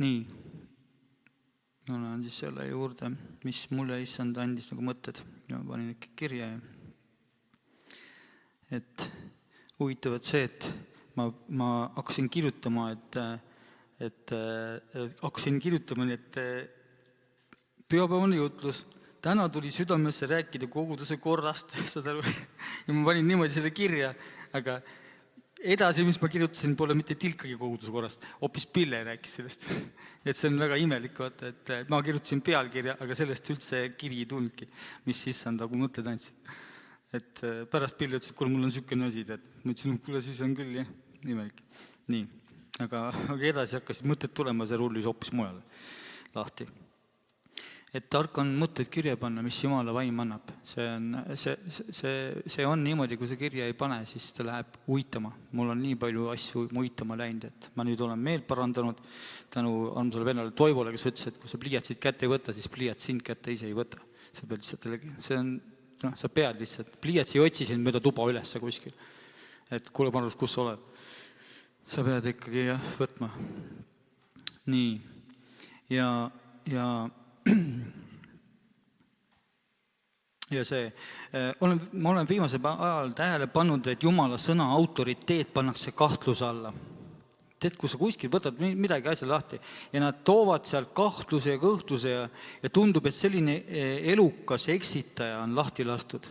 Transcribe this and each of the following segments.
Nii, ma olen siis selle juurde, mis mulle issand andis nagu mõtted. Ja ma panin ikka kirja. Et huvitavat see, et ma hakkasin kirjutama, et pühapäevane jutlus. Täna tuli südamesse rääkida koguduse korrast. Ja ma panin niimoodi selle kirja, aga edasi, mis ma kirjutasin, pole mitte tilkagi koguduse korrast. Hoopis Pille rääkis sellest. Et see on väga imelik, vaata, et ma kirjutasin pealkirja, aga sellest üldse kiri ei tulnudki, mis issand nagu mõtted andsid. Et pärast Pille ütles, et kuule, mul on sükene asi, et ma ütlesin, kuule, siis on küll, jah, imelik. Nii, aga edasi hakkasid mõtted tulema, see rullis hoopis mujale lahti. Et tark on mõtteid kirja panna, mis Jumala vaim annab. See on niimoodi, kui see kirja ei pane, siis ta läheb uitama. Mul on nii palju asju uitama läinud, et ma nüüd olen meelt parandanud tänu armsale vennale Toivole, kes ütles, et kui sa pliiatsid kätte ei võta, siis pliiat sind kätte ise ei võta. Sa pead lihtsalt sa pead lihtsalt. Pliiatsi ei otsi sind mööda tuba ülesse kuskil. Et kuule, Marus, kus sa oled? Sa pead ikkagi võtma. Nii. Ja see, ma olen viimasel ajal tähele pannud, et Jumala sõna autoriteet pannakse kahtluse alla. Tead, kui sa kuskil võtad midagi asja lahti ja nad toovad seal kahtluse ja kõhtluse ja tundub, et selline elukas eksitaja on lahti lastud.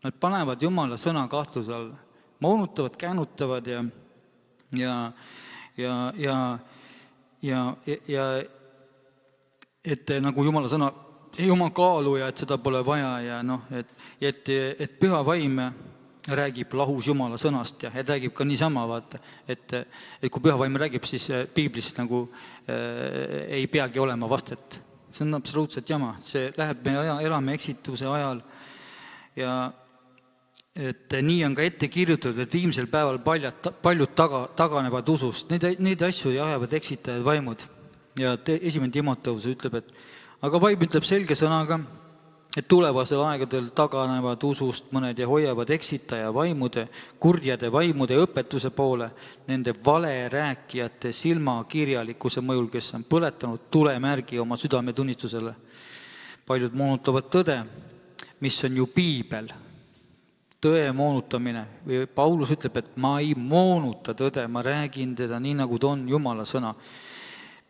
Nad panevad Jumala sõna kahtluse alla. Moonutavad, käänutavad et nagu Jumala sõna ei oma kaalu ja et seda pole vaja ja et püha vaim räägib lahus Jumala sõnast ja räägib ka niisama, vaata, et kui püha vaim räägib, siis piiblis nagu ei peagi olema vastet. See on absoluutselt jama. See läheb, me elame eksituse ajal ja et nii on ka ette kirjutatud, et viimsel päeval paljud taganevad usust. Neid asju ajavad eksitajad vaimud. Ja esimene Timoteus ütleb, et aga vaim ütleb selge sõnaga, et tulevasel aegadel taganevad usust mõned ja hoiavad eksitaja vaimude, kurjade vaimude õpetuse poole, nende vale rääkijate silmakirjalikkuse mõjul, kes on põletanud tulemärgi oma südametunnistusele. Paljud moonutavad tõde, mis on ju piibel. Tõe moonutamine. Paulus ütleb, et ma ei moonuta tõde, ma räägin teda nii, nagu ta on Jumala sõna.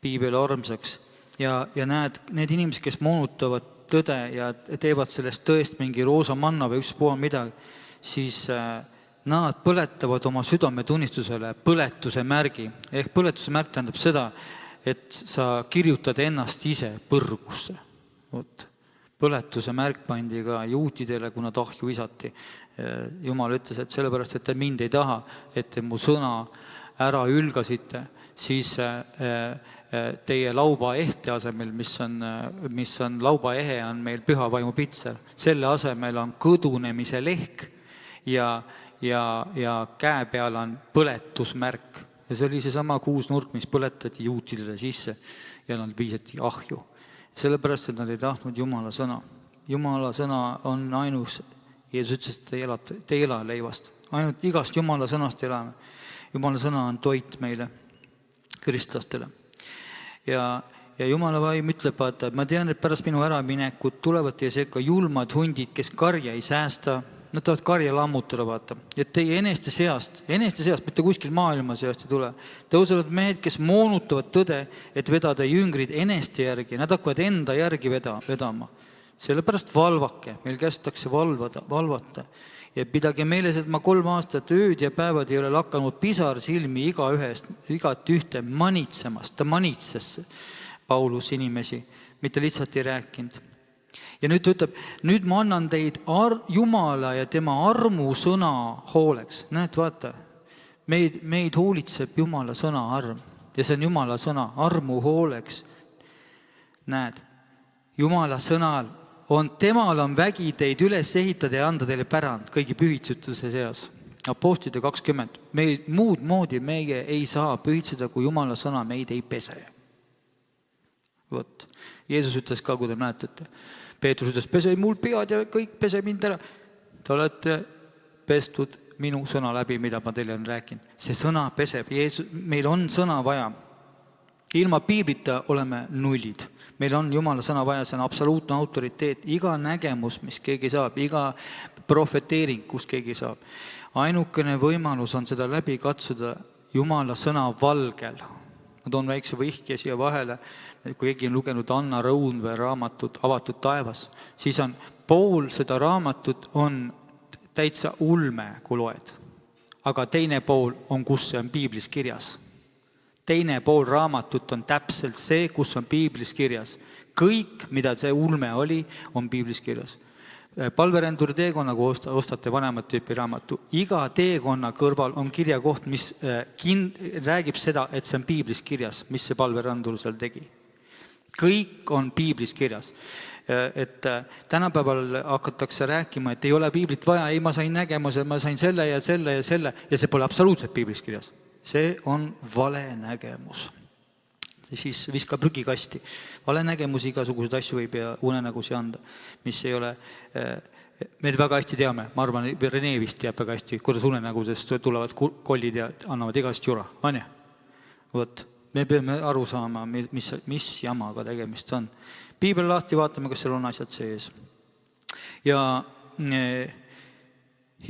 Piibeli armsaks ja need inimesed, kes moonutavad tõde ja teevad sellest tõest mingi roosa manna või ükspuha midagi, siis nad põletavad oma südametunnistusele põletuse märgi. Ehk põletuse märk tähendab seda, et sa kirjutad ennast ise põrgusse. Põletuse märk pandi ka juutidele, kui nad ahju visati. Jumal ütles, et sellepärast, et te mind ei taha, et te mu sõna ära ülgasite, siis teie lauba ehte asemel, mis on lauba ehe, on meil püha vaimu pitser. Selle asemel on kõdunemise lehk ja käe peal on põletusmärk. Ja see oli see sama kuusnurk, mis põletati juutidele sisse ja nad viisati ahju. Sellepärast, et nad ei tahtnud Jumala sõna. Jumala sõna on ainus, Jeesus ütles, et te ei ela leivast. Ainult igast Jumala sõnast elame. Jumala sõna on toit meile, kristlastele. Ja Jumala vaim ütleb, et ma tean, et pärast minu äraminekut tulevad teie sekka julmad hundid, kes karja ei säästa, nad tahavad karja lammutada, vaata. Et teie eneste seast, mitte kuskil maailma seast ei tule. Tõusevad mehed, kes moonutavad tõde, et vedada jüngrid eneste järgi, nad hakkavad enda järgi vedama. Sellepärast valvake, meil kästakse valvata. Ja pidage meeles, et ma 3 aastat ööd ja päevad ei ole lakanud pisar silmi igat ühte manitsemast. Ta manitses Paulus inimesi, mitte lihtsalt ei rääkinud. Ja nüüd ta ütleb, nüüd ma annan teid Jumala ja tema armu sõna hooleks. Näed, vaata, meid hoolitseb Jumala sõna arm. Ja see on Jumala sõna armu hooleks. Näed, Jumala sõnal temal on vägi teid üles ehitada ja anda teile pärand kõigi pühitsutuse seas. Apostlite 20. Muud moodi meie ei saa pühitseda, kui Jumala sõna meid ei pese. Võt. Jeesus ütles ka, kui te mäletate. Peetrus ütles, pese mul pead ja kõik pese mind ära. Te olete pestud minu sõna läbi, mida ma teile on rääkinud. See sõna peseb. Meil on sõna vaja. Ilma piiblita oleme nullid. Meil on Jumala sõna vaja, see on absoluutne autoriteet. Iga nägemus, mis keegi saab, iga profeteering, kus keegi saab. Ainukene võimalus on seda läbi katsuda Jumala sõna valgel. Ma toon väikse vihke siia vahele. Kui keegi on lugenud Anna Rõunvee raamatut Avatud taevas, siis on pool seda raamatut on täitsa ulme, kui loed. Aga teine pool on, kus see on piiblis kirjas. Teine pool raamatut on täpselt see, kus on piiblis kirjas. Kõik, mida see ulme oli, on piiblis kirjas. Palverenduri teekonna, kui ostate vanemat tüüpi raamatu, iga teekonna kõrval on kirjakoht, mis räägib seda, et see on piiblis kirjas, mis see palverendur seal tegi. Kõik on piiblis kirjas. Et tänapäeval hakatakse rääkima, et ei ole piiblit vaja, ei, ma sain nägemuse, ma sain selle ja selle ja selle, ja see pole absoluutselt piiblis kirjas. See on vale nägemus. Siis viska prügikasti. Vale nägemus igasuguseid asju võib ja unenägusi anda, mis ei ole, me väga hästi teame, ma arvan, Rene vist teab väga hästi, kuidas unenägusest tulevad kollid ja annavad igast jura, on ja? Võt, me peame aru saama, mis jamaga tegemist on. Piibel lahti, vaatame, kas seal on asjad sees. Ja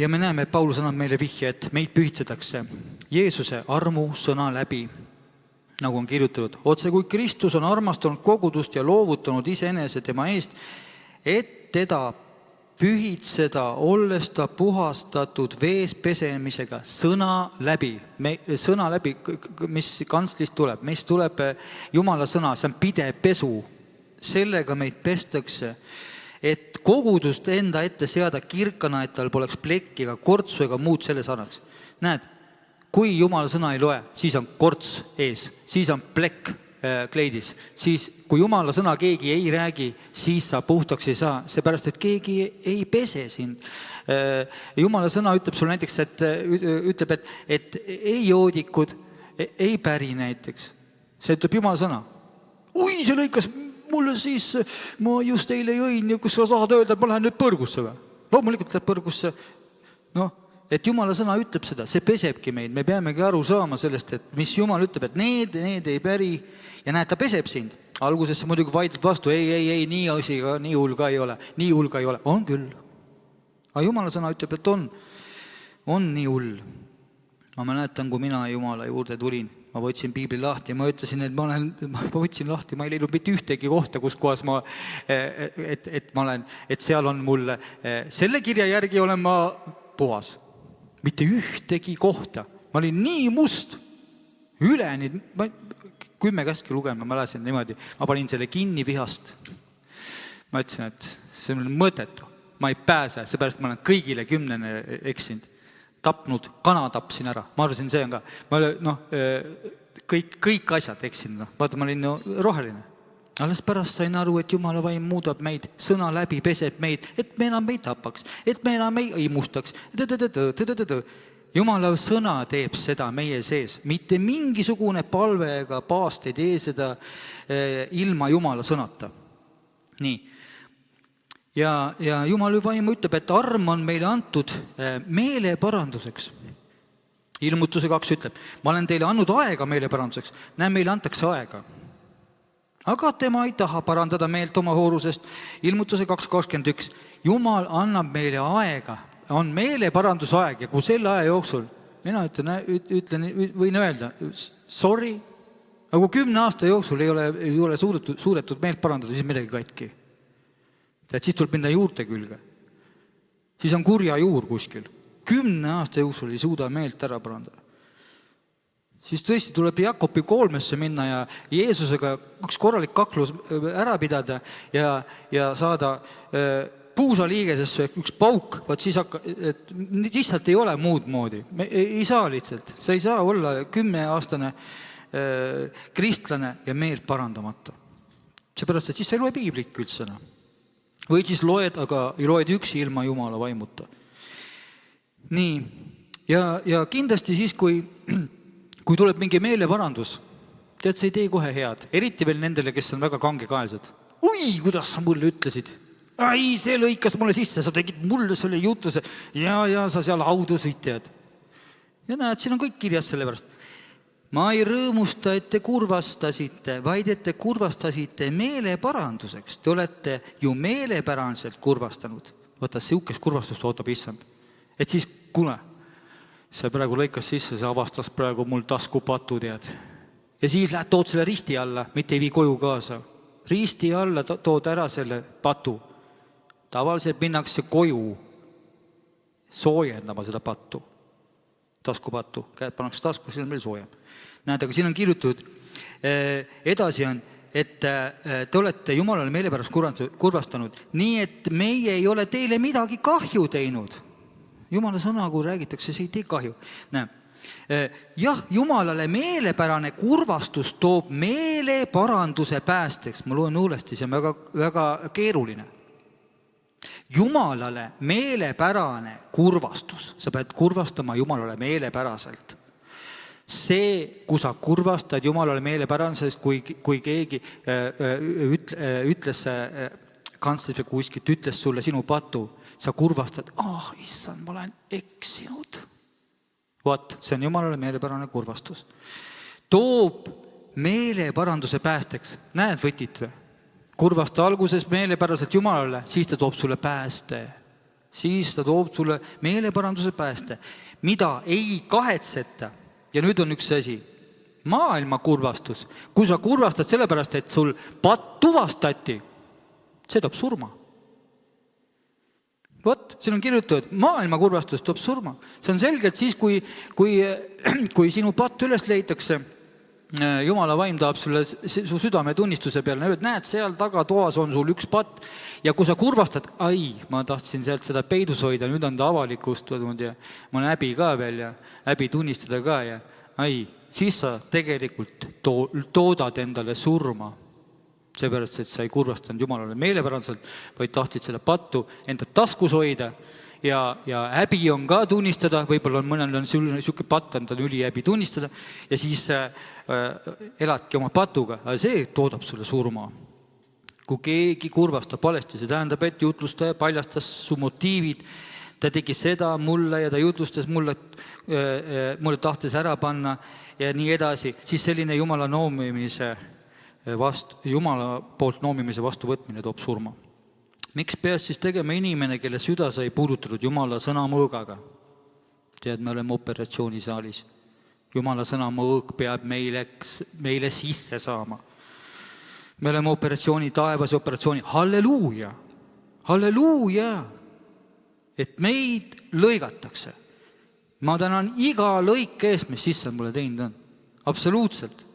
me näeme, et Paulus annab meile vihje, et meid pühitsetakse Jeesuse armu sõna läbi, nagu on kirjutatud. Otse kui Kristus on armastanud kogudust ja loovutanud iseenese tema eest, et teda pühitseda, olles ta puhastatud vees pesemisega sõna läbi. Sõna läbi, mis kantslist tuleb, mis tuleb Jumala sõna, see on pidev pesu. Sellega meid pestakse, et kogudust enda ette seada kirkana, et tal poleks plekki ega kortsu ega muud selle sarnaks. Näed, kui Jumala sõna ei loe, siis on korts ees, siis on plekk kleidis. Siis, kui Jumala sõna keegi ei räägi, siis sa puhtaks ei saa, seepärast, et keegi ei pese sind. Jumala sõna ütleb sul näiteks, ütleb, et ei joodikud, ei päri näiteks. See ütleb Jumala sõna. Ui, see lõikas mulle siis, ma just eile jõin, kus sa saad öelda, et ma lähen nüüd põrgusse või? Loomulikult läheb põrgusse. Et Jumala sõna ütleb seda, see pesebki meid. Me peamegi aru saama sellest, et mis Jumal ütleb, et need ei päri ja näed, ta peseb sind. Alguses sa muidugi vaidled vastu, ei, nii hull ka ei ole. Nii hull ka ei ole. On küll. Aga Jumala sõna ütleb, et on nii hull. Ma mäletan, kui mina Jumala juurde tulin, ma võtsin piibli lahti ja ma ütlesin, et ma võtsin lahti, ma ei leidnud mitte ühtegi kohta, kus kohas et seal on mul, selle kirja järgi olen ma puhas. Mitte ühtegi kohta. Ma olin nii must, üleni, 10 käski lugema, ma lasin niimoodi, ma panin selle kinni vihast. Ma ütlesin, et see on mõtetu, ma ei pääse, seepärast ma olen kõigile 10 eksinud. Tapnud, kana tapsin ära. Ma arvasin, see on ka. Kõik asjad eksin. Vaata, ma olin roheline. Alles pärast sain aru, et Jumala vaim muudab meid, sõna läbi peseb meid, et me enam ei tapaks, et me enam ei imustaks. Jumala sõna teeb seda meie sees. Mitte mingisugune palve ega paast ei tee seda ilma Jumala sõnata. Nii. Ja Jumala vaim ütleb, et arm on meile antud meeleparanduseks. Ilmutuse 2 ütleb, ma olen teile andnud aega meeleparanduseks. Näe, meile antakse aega. Aga tema ei taha parandada meelt oma hoorusest. Ilmutuse 2.21. Jumal annab meile aega, on meeleparandusaeg ja kui selle aja jooksul, mina ütlen, võin öelda, sorry, aga kui 10 aasta jooksul ei ole suuretud meelt parandada, siis midagi katki. Siis tuleb minna juurte külge. Siis on kurja juur kuskil. 10 aasta jooksul ei suuda meelt ära parandada. Siis tõesti tuleb Jakobi kolmesse minna ja Jeesusega üks korralik kaklus ära pidada ja saada puusaliigesesse üks pauk, siis lihtsalt ei ole muud moodi. Ei saa lihtsalt. Sa ei saa olla 10-aastane kristlane ja meelt parandamata. Seepärast, et siis sa ei loe piiblit küldsena. Või siis loed, aga loed üksi ilma Jumala vaimuta. Nii. Ja kindlasti siis, kui tuleb mingi meeleparandus, tead, see ei tee kohe head. Eriti veel nendele, kes on väga kangekaelsed. Ui, kuidas sa mulle ütlesid? Ai, see lõikas mulle sisse, sa tegid mulle selle jutuse ja sa seal audusid tead. Ja näed, siin on kõik kirjas selle pärast. ma ei rõõmusta, et te kurvastasite, vaid et te kurvastasite meeleparanduseks. Te olete ju meelepäranselt kurvastanud. Vaata, siukest kurvastust ootab issand. Et siis, kuule, see praegu lõikas sisse, see avastas praegu mul taskupatu, tead. Ja siis lähed, tood selle risti alla, mitte ei vii koju kaasa. Risti alla tood ära selle patu. Tavaliselt minnakse koju soojendama seda pattu. Taskupattu. Käed pannakse tasku, siin on meil soojem. Näed, aga siin on kirjutatud, edasi on, et te olete Jumalale meelepärast kurvastanud, nii et meie ei ole teile midagi kahju teinud. Jumala sõna, kui räägitakse, see ei tee kahju. Jah, Jumalale meelepärane kurvastus toob meeleparanduse päästeks. Ma loen uuesti, see on väga, väga keeruline. Jumalale meelepärane kurvastus. Sa pead kurvastama Jumalale meelepäraselt. See, kui sa kurvastad Jumalale meelepäraselt, kui keegi ütles kantslippe kuskilt, ütles sulle sinu patu, sa kurvastad, issand, ma olen eksinud. Vaat, see on Jumalale meelepärane kurvastus. Toob meeleparanduse päästeks. Näed võtit või? Kurvasta alguses meelepäraselt Jumalale, siis ta toob sulle pääste. Siis ta toob sulle meeleparanduse pääste, mida ei kahetseta. Ja nüüd on üks asi. Maailma kurvastus. Kui sa kurvastad sellepärast, et sul patt tuvastati, see toob surma. Vot, siin on kirjutatud, maailma kurvastus toob surma. See on selgelt siis, kui sinu patt üles leitakse, Jumala vaim tahab sulle su südame tunnistuse peale, näed, seal taga toas on sul üks patt, ja kui sa kurvastad, ma tahtsin sealt seda peidus hoida, nüüd on ta avalikustunud ja ma olen häbi ka veel ja häbi tunnistada ka ja siis sa tegelikult toodad endale surma. Seepärast, et sa ei kurvastanud Jumalale meelepäraselt, vaid tahtsid seda pattu enda taskus hoida ja häbi on ka tunnistada, võib-olla mõnel on siuke patt, on ta ülihäbi tunnistada ja siis eladki oma patuga, aga see toodab sulle surma. Kui keegi kurvastab valesti, see tähendab, et jutlustaja paljastas su motiivid, ta tegi seda mulle ja ta jutlustas mulle tahtes ära panna ja nii edasi, siis selline Jumala poolt noomimise vastu võtmine toob surma. Miks peaks siis tegema inimene, kelle süda sai puudutatud Jumala sõna mõõgaga? Tead, me oleme operatsioonisaalis. Jumala sõna mõõg peab meile sisse saama. Me oleme operatsiooni taevas ja operatsiooni. Halleluuja! Halleluuja! Et meid lõigatakse. Ma tänan iga lõik eest, mis sisse mulle teinud on. Absoluutselt.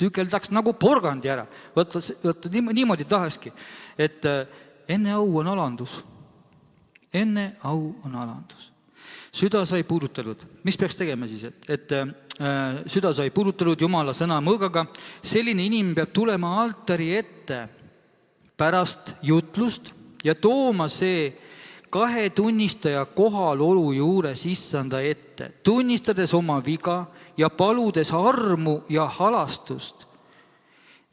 Tükeldaks nagu porgandi ära. Võtta niimoodi tahakski, et enne au on alandus. Enne au on alandus. Süda sai puudutatud. Mis peaks tegema siis? Et süda sai puudutatud Jumala sõna mõõgaga. Selline inimene peab tulema altari ette pärast jutlust ja tooma see 2 tunnistaja kohalolu juures issanda ette, tunnistades oma viga ja paludes armu ja halastust.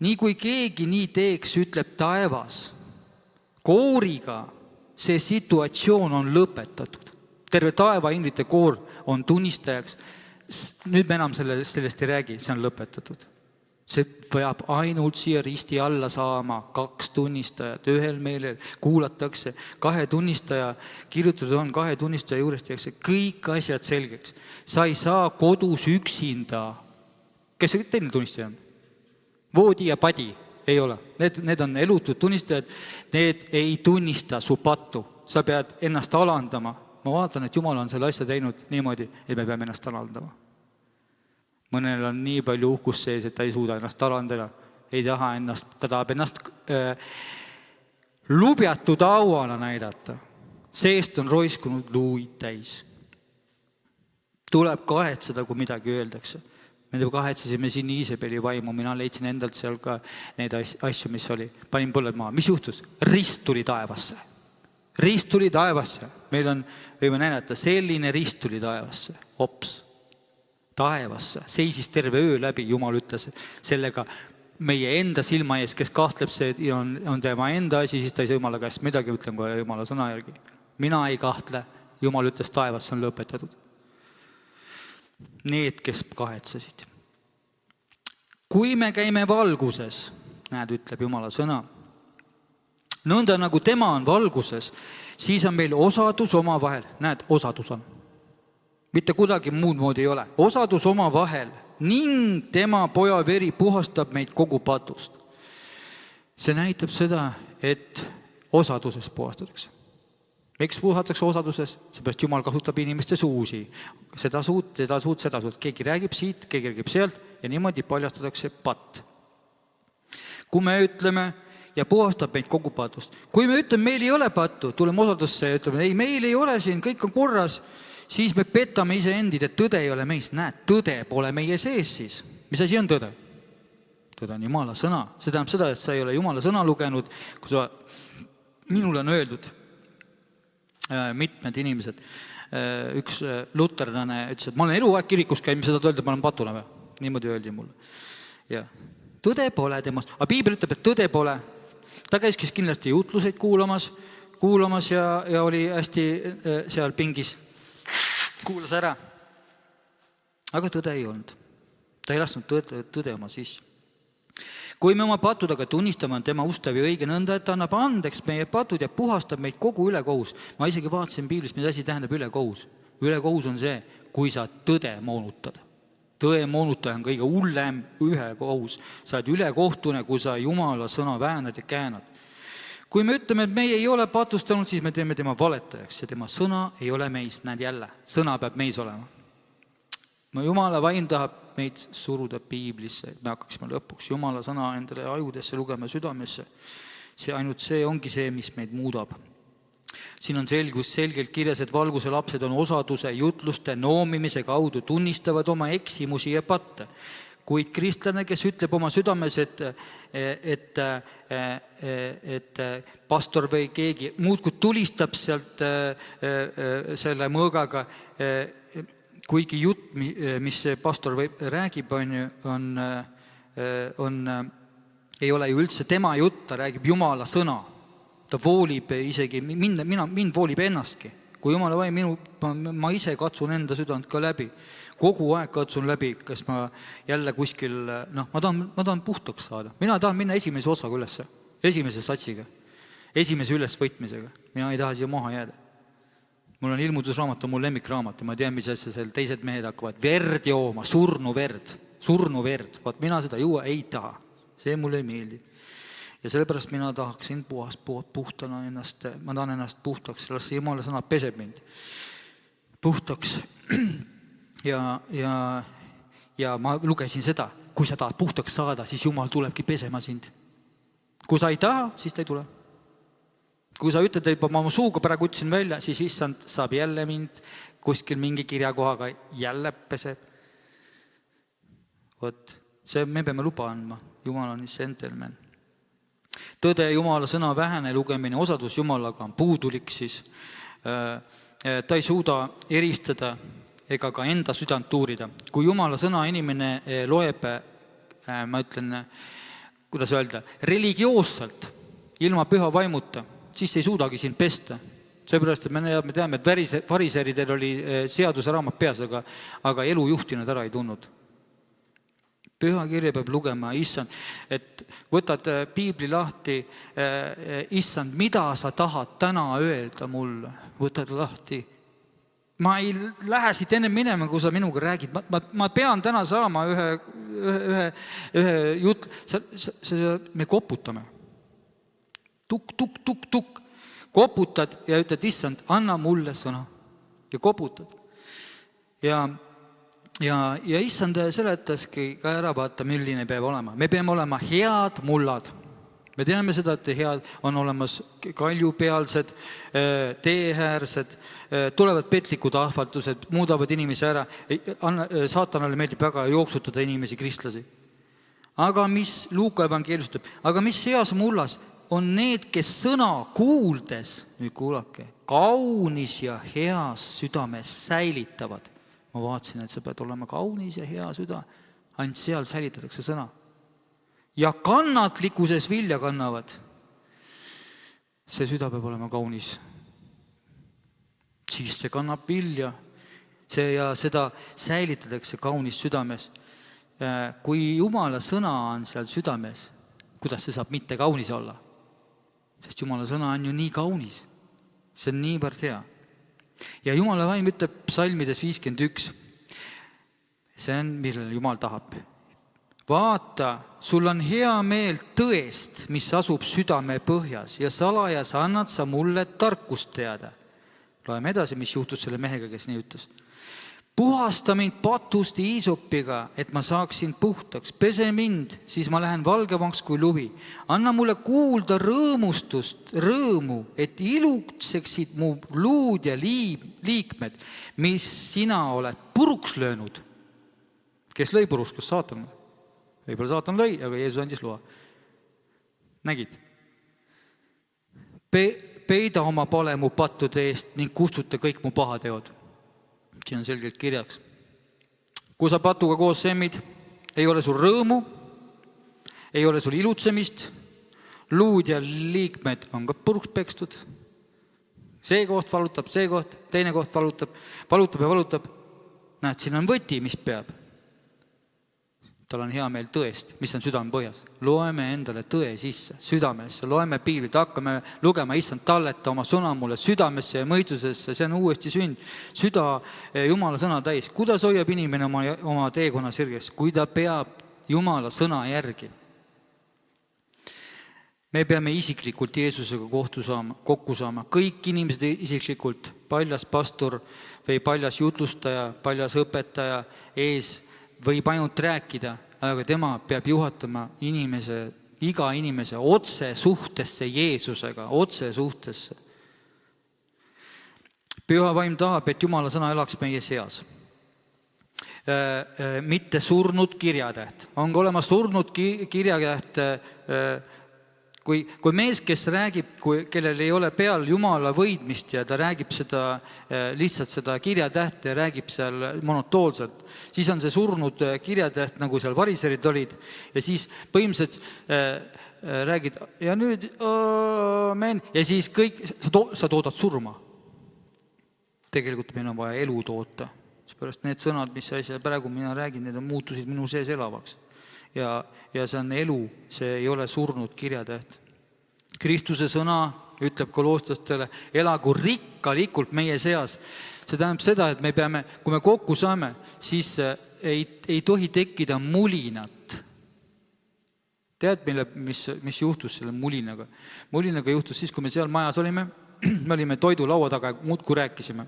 Nii kui keegi nii teeks, ütleb taevas. Kooriga see situatsioon on lõpetatud. Terve taeva inglite koor on tunnistajaks. Nüüd me enam sellest ei räägi, see on lõpetatud. See peab ainult siia risti alla saama 2 tunnistajat, ühel meelel kuulatakse, 2 tunnistaja, kirjutatud on 2 tunnistaja juures tehakse kõik asjad selgeks. Sa ei saa kodus üksinda. Kes see teine tunnistaja on? Voodi ja padi ei ole. Need on elutud tunnistajad, need ei tunnista su pattu. Sa pead ennast alandama. Ma vaatan, et Jumal on selle asja teinud niimoodi, et me peame ennast alandama. Mõnel on nii palju uhkust sees, et ta ei suuda ennast alandada, ei taha ennast, ta tahab ennast lubjatud auana näidata. Seest on roiskunud luuid täis. Tuleb kahetseda, kui midagi öeldakse. Me kahetsesime siin Iisabeli vaimu, mina leidsin endalt seal ka need asju, mis oli. Panin põlled maha. Mis juhtus? Rist tuli taevasse. Rist tuli taevasse. Meil on, võime näidata, selline rist tuli taevasse. Hops. Taevasse. Seisis terve öö läbi, Jumal ütles sellega meie enda silma ees, kes kahtleb see, on tema enda asi, siis ta ei saa Jumala käest midagi, ütlen kohe Jumala sõna järgi. Mina ei kahtle, Jumal ütles taevasse on lõpetatud. Need, kes kahetsesid. kui me käime valguses, näed, ütleb Jumala sõna, nõnda nagu tema on valguses, siis on meil osadus omavahel. Näed, osadus on. Mitte kuidagi muud moodi ei ole. Osadus omavahel ning tema poja veri puhastab meid kogu patust. See näitab seda, et osaduses puhastatakse. Miks puhastatakse osaduses? Seepärast Jumal kasutab inimeste suusi. Seda suud. Keegi räägib siit, keegi räägib sealt ja niimoodi paljastatakse patt. Kui me ütleme, ja puhastab meid kogu patust. Kui me ütleme, meil ei ole pattu, tuleme osadusse ja ütleme, ei, meil ei ole siin, kõik on korras, siis me petame iseendid, et tõde ei ole meist. Näed, tõde pole meie sees siis. Mis asi on tõde? Tõde on Jumala sõna. See tähendab seda, et sa ei ole Jumala sõna lugenud, kui sa minule on öeldud mitmed inimesed. Üks luterlane ütles, et ma olen eluaeg kirikus käinud, mis seda öelda, ma olen patuna või? Niimoodi öeldi mulle. Ja tõde pole temast. Aga Piibel ütleb, et tõde pole. Ta käis kindlasti jutluseid kuulamas ja oli hästi seal pingis. Kuulas ära. Aga tõde ei olnud. Ta ei lasknud tõde oma sisse. Kui me oma patudega tunnistame, on tema ustav ja õige nõnda, et ta annab andeks meie patud ja puhastab meid kogu ülekohus. Ma isegi vaatasin Piiblist, mis asi tähendab ülekohus. Ülekohus on see, kui sa tõde moonutad. Tõe moonutaja on kõige hullem ülekohus. Sa oled ülekohtune, kui sa Jumala sõna väänad ja käänad. Kui me ütleme, et meie ei ole patustanud, siis me teeme tema valetajaks ja tema sõna ei ole meis. Näed jälle, sõna peab meis olema. Jumala vaim tahab meid suruda Piiblisse, et me hakkaksime lõpuks Jumala sõna endale ajudesse lugema südamesse. Ainult see ongi see, mis meid muudab. Siin on selgelt kirjas, et valguse lapsed on osaduse, jutluste, noomimise kaudu tunnistavad oma eksimusi ja patte. Kuid kristlane, kes ütleb oma südames, et pastor või keegi muudkui tulistab sealt selle mõõgaga, kuigi jutt, mis pastor räägib, ei ole ju üldse tema jutt, ta räägib Jumala sõna. Ta voolib isegi, mind voolib ennastki. Kui Jumala vaim, ma ise katsun enda südant ka läbi. Kogu aeg katsun läbi, kas ma jälle kuskil, ma tahan puhtaks saada. Mina tahan minna esimese otsaga üles, esimese satsiga, esimese ülesvõtmisega. Mina ei taha siia maha jääda. Mul on ilmutusraamat, on mul lemmikraamat ja ma tean, mis asja seal teised mehed hakkavad verd jooma, surnu verd. Vaat mina seda juua ei taha. See mulle ei meeldi. Ja sellepärast mina tahaksin puhtana ennast, ma tahan ennast puhtaks, las Jumala sõna peseb mind puhtaks. Ja ma lugesin seda, kui sa tahad puhtaks saada, siis Jumal tulebki pesema sind. Kui sa ei taha, siis ta ei tule. Kui sa ütled, et ma oma suuga praegu ütlesin välja, siis issand saab jälle mind kuskil mingi kirjakohaga jälle peseb. Vot, see me peame luba andma. Jumal on gentleman. Tõde Jumala sõna vähene lugemine, osadus Jumalaga on puudulik siis. Ta ei suuda eristada ega ka enda südant uurida. Kui Jumala sõna inimene loeb, ma ütlen, kuidas öelda, religioosselt, ilma püha vaimuta, siis ei suudagi sind pesta. Seepärast, et me teame, et fariseeridel oli seaduse raamat peas, aga elu juhti nad ära ei tulnud. Püha kirja peab lugema, issand, et võtad Piibli lahti, issand, mida sa tahad täna öelda mulle, võtad lahti. Ma ei lähe siit enne minema, kui sa minuga räägid. Ma pean täna saama ühe jutt. Me koputame. Tuk. Koputad ja ütled, issand, anna mulle sõna. Ja koputad. Ja issand seletaski ka ära vaata, milline peab olema. Me peame olema head mullad. Me teame seda, et head on olemas kaljupealsed, teeäärsed, tulevad petlikud ahvatused, muudavad inimesi ära. Saatanale meeldib väga jooksutada inimesi, kristlasi. Aga mis Luuka evangeelium ütleb, aga mis heas mullas on need, kes sõna kuuldes, nüüd kuulake, kaunis ja heas südames säilitavad. Ma vaatasin, et sa pead olema kaunis ja hea süda. Ainult seal säilitatakse sõna. Ja kannatlikuses vilja kannavad. See süda peab olema kaunis. Siis see kannab vilja. Ja seda säilitatakse kaunis südames. kui Jumala sõna on seal südames, kuidas see saab mitte kaunis olla? Sest Jumala sõna on ju nii kaunis. See on niivõrd hea. Ja Jumala vaim ütleb psalmides 51. See on, millele Jumal tahab. Vaata, sul on hea meel tõest, mis asub südame põhjas ja salajas annad sa mulle tarkust teada. Loeme edasi, mis juhtus selle mehega, kes nii ütles. Puhasta mind patust iisopiga, et ma saaksin puhtaks. Pese mind, siis ma lähen valgevaks kui luvi. Anna mulle kuulda rõõmustust, rõõmu, et ilutseksid mu luud ja liikmed, mis sina oled puruks löönud. Kes lõi puruks, kas saatan? Võib-olla saatan lõi, aga Jeesus andis loa. Nägid? Peida oma pale mu pattude eest ning kustuta kõik mu pahateod. Siin on selgelt kirjaks. Kui sa patuga koos semmid, ei ole sul rõõmu, ei ole sul ilutsemist, luud ja liikmed on ka puruks pekstud. See koht valutab, see koht, teine koht valutab. Näed, siin on võti, mis peab. Tal on hea meel tõest, mis on südame põhjas. Loeme endale tõe sisse, südamesse, loeme piiblit, hakkame lugema, issand, talleta oma sõna mulle südamesse ja mõistusesse, see on uuesti sünd. Süda Jumala sõna täis. Kuidas hoiab inimene oma teekonna sirges? Kui ta peab Jumala sõna järgi. Me peame isiklikult Jeesusega kokku saama. Kõik inimesed isiklikult, paljas pastor või paljas jutlustaja, paljas õpetaja ees võib ainult rääkida, aga tema peab juhatama iga inimese otse suhtesse Jeesusega, otse suhtesse. Püha vaim tahab, et Jumala sõna elaks meie seas. Mitte surnud kirjatäht. On ka olemas surnud kirjatäht, kui mees, kes räägib, kellel ei ole peal Jumala võidmist ja ta räägib seda, lihtsalt seda kirjatähte ja räägib seal monotoolselt, siis on see surnud kirjatäht, nagu seal variserid olid, ja siis põhimõtteliselt räägid, ja nüüd amen, ja siis kõik, sa toodad surma. Tegelikult meil on vaja elu toota, seepärast need sõnad, mis asja praegu mina räägin, need muutusid minu sees elavaks. Ja see on elu, see ei ole surnud kirjatäht. Kristuse sõna ütleb kolooslastele, elagu rikkalikult meie seas. See tähendab seda, et me peame, kui me kokku saame, siis ei tohi tekkida mulinat. Tead, mis juhtus selle mulinaga? Mulinaga juhtus siis, kui me seal majas olime, me olime toidulaua taga, muudkui rääkisime.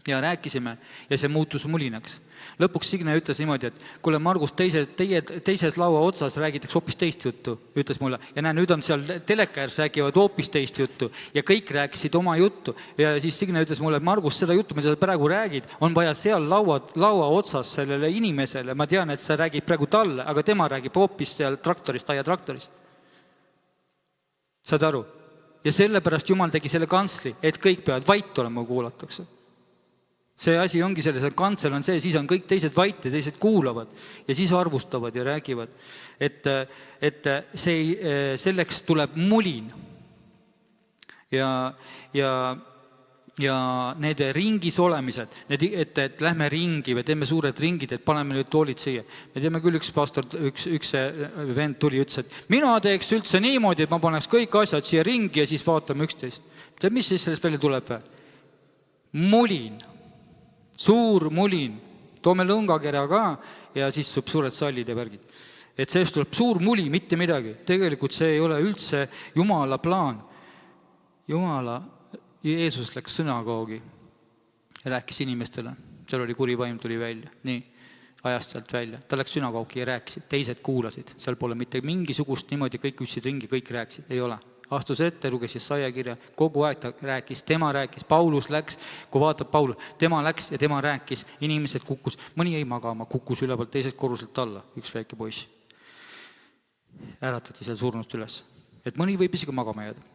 Ja see muutus mulinaks. Lõpuks Signe ütles niimoodi, et kuule, Margus, teises laua otsas räägitakse hoopis teist juttu, ütles mulle. Ja nüüd on seal telekäärs räägivad hoopis teist juttu ja kõik rääkisid oma juttu. Ja siis Signe ütles mulle, et Margus, seda juttu, mida sa praegu räägid, on vaja seal laua otsas sellele inimesele. Ma tean, et sa räägid praegu talle, aga tema räägib hoopis seal aiatraktorist. Saad aru? Ja sellepärast Jumal tegi selle kantsli, et kõik peavad vait olema, kuulatakse. See asi ongi selles, et kantsel on see, siis on kõik teised vait ja teised kuulavad ja siis arvustavad ja räägivad. Et selleks tuleb mulin. Ja need ringis olemised, et lähme ringi või teeme suured ringid, et paneme nüüd toolid siia. Me teeme küll üks pastor, üks vend tuli ja ütles, et mina teeks üldse niimoodi, et ma paneks kõik asjad siia ringi ja siis vaatame üksteist. Tead, mis siis sellest välja tuleb või? Mulin. Suur mulin, toome lõngakera ka ja siis tuleb suured sallid ja värgid. Et sellest tuleb suur muli, mitte midagi. Tegelikult see ei ole üldse Jumala plaan. Jeesus läks sõnagoogi ja rääkis inimestele. Seal oli kuri vaim, tuli välja. Nii, ajast sealt välja. Ta läks sünagoogi ja rääkisid, teised kuulasid. Seal pole mitte mingisugust niimoodi, kõik ütlesid ringi, kõik rääkisid. Ei ole. Astus ette, luges Jesaja kirja, kogu aeg ta rääkis, tema rääkis, Paulus läks, kui vaatab Paulus, tema läks ja tema rääkis, inimesed kukkus, mõni ei magama, kukkus ülevalt teisest korruselt alla, üks väike poiss. Äratati seal surnust üles, et mõni võib isegi magama jääda.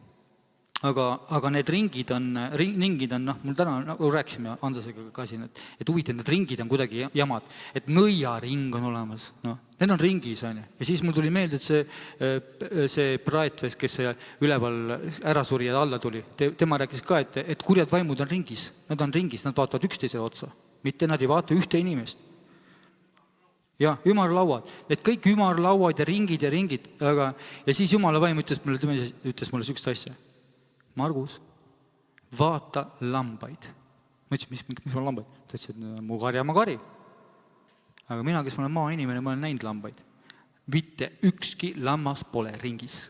Aga need ringid on, mul täna rääkisime Andresega ka siin, et huvitav, need ringid on kuidagi jamad, et nõiaring on olemas, need on ringis, on ju. Ja siis mul tuli meelde, et see praetves, kes üleval ära suri ja alla tuli, tema rääkis ka, et kurjad vaimud on ringis, nad vaatavad üksteisele otsa, mitte nad ei vaata ühte inimest. Ja ümarlauad, need kõik ümarlauad ja ringid, aga ja siis Jumala vaim ütles mulle sükst asja. Margus, vaata lambaid. Ma ütlesin, mis on lambaid? Ta ütles, et mu kari. Aga mina, kes ma olen maainimene, ma olen näinud lambaid. Mitte ükski lammas pole ringis.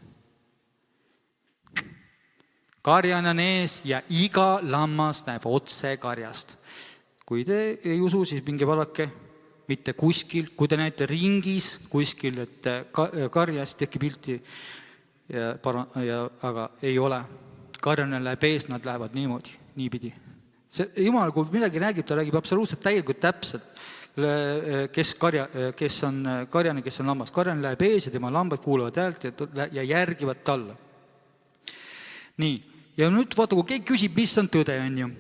Karjan on ees ja iga lammas näeb otse karjast. Kui te ei usu, siis minge vaadake, mitte kuskil, kui te näete ringis kuskil, et karjast tehke pilti, aga ei ole. Karjane läheb ees, nad lähevad niimoodi, niipidi. Jumal, kui midagi räägib, ta räägib absoluutselt täielikult täpselt, kes on karjane, kes on lammas. Karjane läheb ees ja tema lambad kuulavad häält ja järgivad talle. Nii, ja nüüd vaata, kui keegi küsib, mis on tõde, on ju.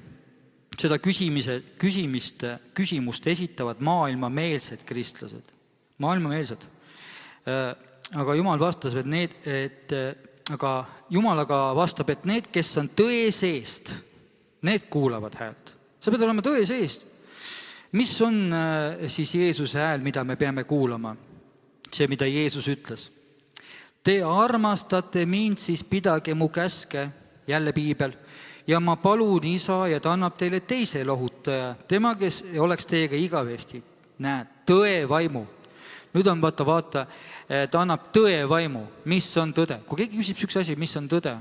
Seda küsimust esitavad maailmameelsed kristlased. Maailmameelsed. Aga Jumal vastas, aga Jumal vastab, et need, kes on tõe seest, need kuulavad häält. Sa pead olema tõe seest. Mis on siis Jeesuse hääl, mida me peame kuulama? See, mida Jeesus ütles. Te armastate mind, siis pidage mu käske, jälle piibel, ja ma palun isa ja ta annab teile teise lohutaja, tema, kes oleks teiega igavesti. Näed, tõe vaimu. Nüüd on vaata, ta annab tõe vaimu. Mis on tõde? Kui keegi küsib üks asi, mis on tõde,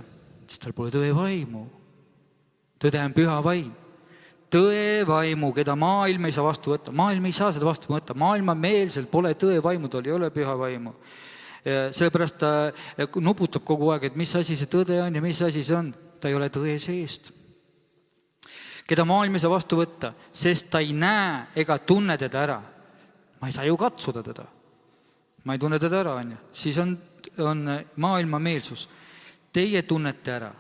siis tal pole tõe vaimu. Tõde on püha vaim. Tõe vaimu, keda maailm ei saa vastu võtta. Maailm ei saa seda vastu võtta. Maailma meelsel pole tõe vaimu, tal ei ole püha vaimu. Sellepärast ta nuputab kogu aeg, et mis asi see tõde on ja mis asi see on. Ta ei ole tõe seest. Keda maailm ei saa vastu võtta, sest ta ei näe ega tunne teda ära. Ma ei saa ju katsuda teda. Ma ei tunne teda ära, on ju. Siis on maailma meelsus. Teie tunnete ära,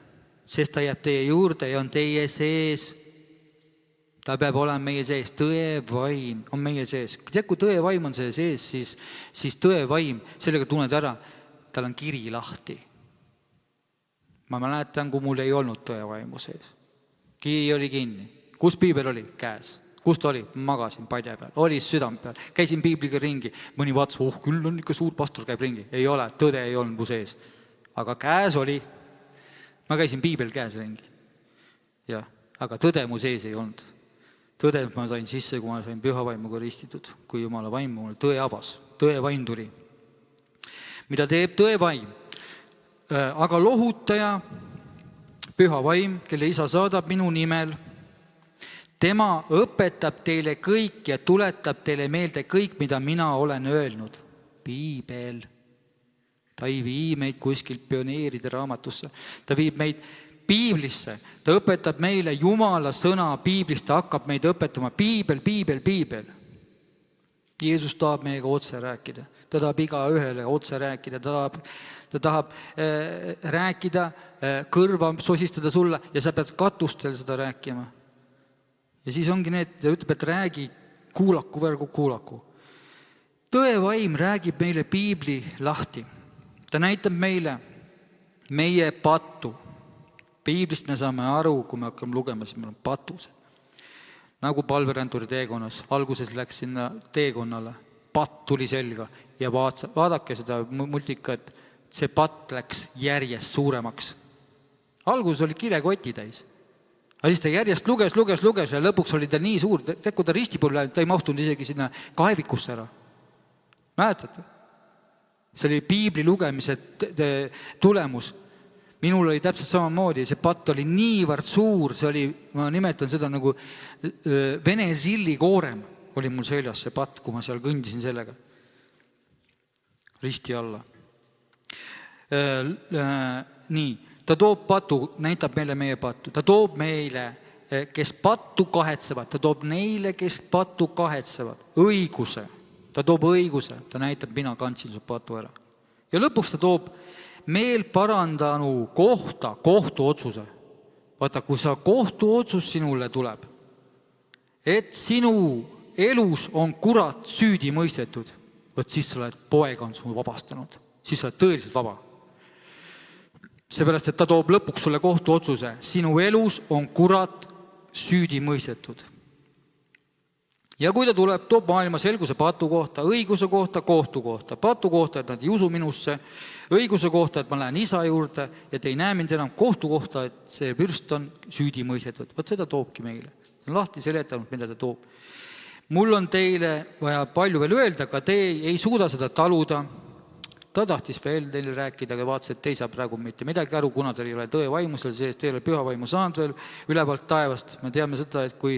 sest ta jääb teie juurde ja on teie sees. Ta peab olema meie sees. Tõe vaim on meie sees. Kui tõe vaim on see sees, siis tõe vaim, sellega tunned ära, tal on kiri lahti. Ma mäletan, kui mul ei olnud tõe vaimu sees. Kiri oli kinni. Kus piibel oli? Käes. Kus ta oli? Magasin padja peal. Oli südam peal. Käisin piibliga ringi. Mõni vaatas, küll on ikka suur pastor käib ringi. Ei ole, tõde ei olnud mu sees. Aga käes oli. Ma käisin piibel käes ringi. Ja, aga tõde mu sees ei olnud. Tõde ma sain sisse, kui ma sain püha vaimuga ristitud. Kui Jumala vaim mulle tõe avas. Tõe vaim tuli. Mida teeb tõe vaim? Aga lohutaja, püha vaim, kelle isa saadab minu nimel, tema õpetab teile kõik ja tuletab teile meelde kõik, mida mina olen öelnud. Piibel. Ta ei vii meid kuskil pioneeride raamatusse. Ta viib meid piiblisse. Ta õpetab meile Jumala sõna piiblist. Ta hakkab meid õpetama. Piibel. Jeesus tahab meiega otse rääkida. Ta tahab iga ühele otse rääkida. Ta tahab rääkida, kõrva sosistada sulle ja sa pead katustel seda rääkima. Ja siis ongi need, ta ütleb, et räägi kuulaku. Tõe vaim räägib meile piibli lahti. Ta näitab meile meie pattu. Piiblist me saame aru, kui me hakkame lugema, siis meil on patused. Nagu palveränturi teekonnas. Alguses läks sinna teekonnale. Patt tuli selga ja vaadake seda multikat. See patt läks järjest suuremaks. Alguses oli kilekoti täis. Aga siis ta järjest luges ja lõpuks oli ta nii suur, kui ta ristipul läinud, ta ei mahtunud isegi sinna kaevikusse ära. Mäletate? See oli piibli lugemise tulemus. Minul oli täpselt samamoodi, see patt oli niivõrd suur, see oli, ma nimetan seda nagu Vene zilli koorem oli mul seljas see patt, kui ma seal kõndisin sellega. Risti alla. Nii, ta toob patu, näitab meile meie pattu. Ta toob meile, kes pattu kahetsevad. Ta toob neile, kes pattu kahetsevad. Õiguse. Ta toob õiguse. Ta näitab, mina kandsin su patu ära. Ja lõpuks ta toob meel parandanu kohtu otsuse. Vaata, kui sa kohtu otsus sinule tuleb, et sinu elus on kurat süüdi mõistetud, võt siis sa oled poeg on su vabastanud. Siis sa oled tõeliselt vaba. Seepärast, et ta toob lõpuks sulle kohtu otsuse. Sinu elus on kurat süüdi mõistetud. Ja kui ta tuleb, toob maailma selguse patu kohta, õiguse kohta, kohtu kohta. Patu kohta, et nad ei usu minusse, õiguse kohta, et ma lähen isa juurde ja te ei näe mind enam, kohtu kohta, et see vürst on süüdi mõistetud. Võt seda toobki meile. See on lahti seletanud, mida ta toob. Mul on teile vaja palju veel öelda, aga te ei suuda seda taluda. Ta tahtis veel teile rääkida, aga vaatas, et te ei saa praegu mitte midagi aru, kuna teil ei ole tõe vaimu seal sees, teil ei ole püha vaimu saanud veel ülevalt taevast. Me teame seda, et kui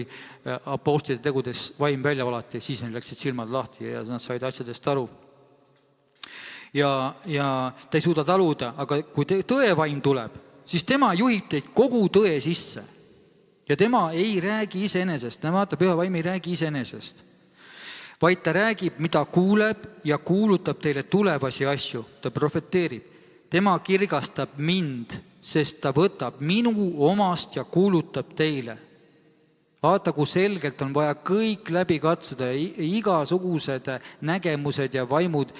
apostlite tegudes vaim välja valati, siis neil läksid silmad lahti ja nad said asjadest aru. Ja ta ei suuda taluda, aga kui tõe vaim tuleb, siis tema juhib teid kogu tõe sisse. Ja tema ei räägi iseenesest, vaata, püha vaim ei räägi iseenesest, vaid ta räägib, mida kuuleb ja kuulutab teile tulevasi asju. Ta profeteerib. Tema kirgastab mind, sest ta võtab minu omast ja kuulutab teile. Vaata, kui selgelt on vaja kõik läbi katsuda, igasugused nägemused ja vaimud,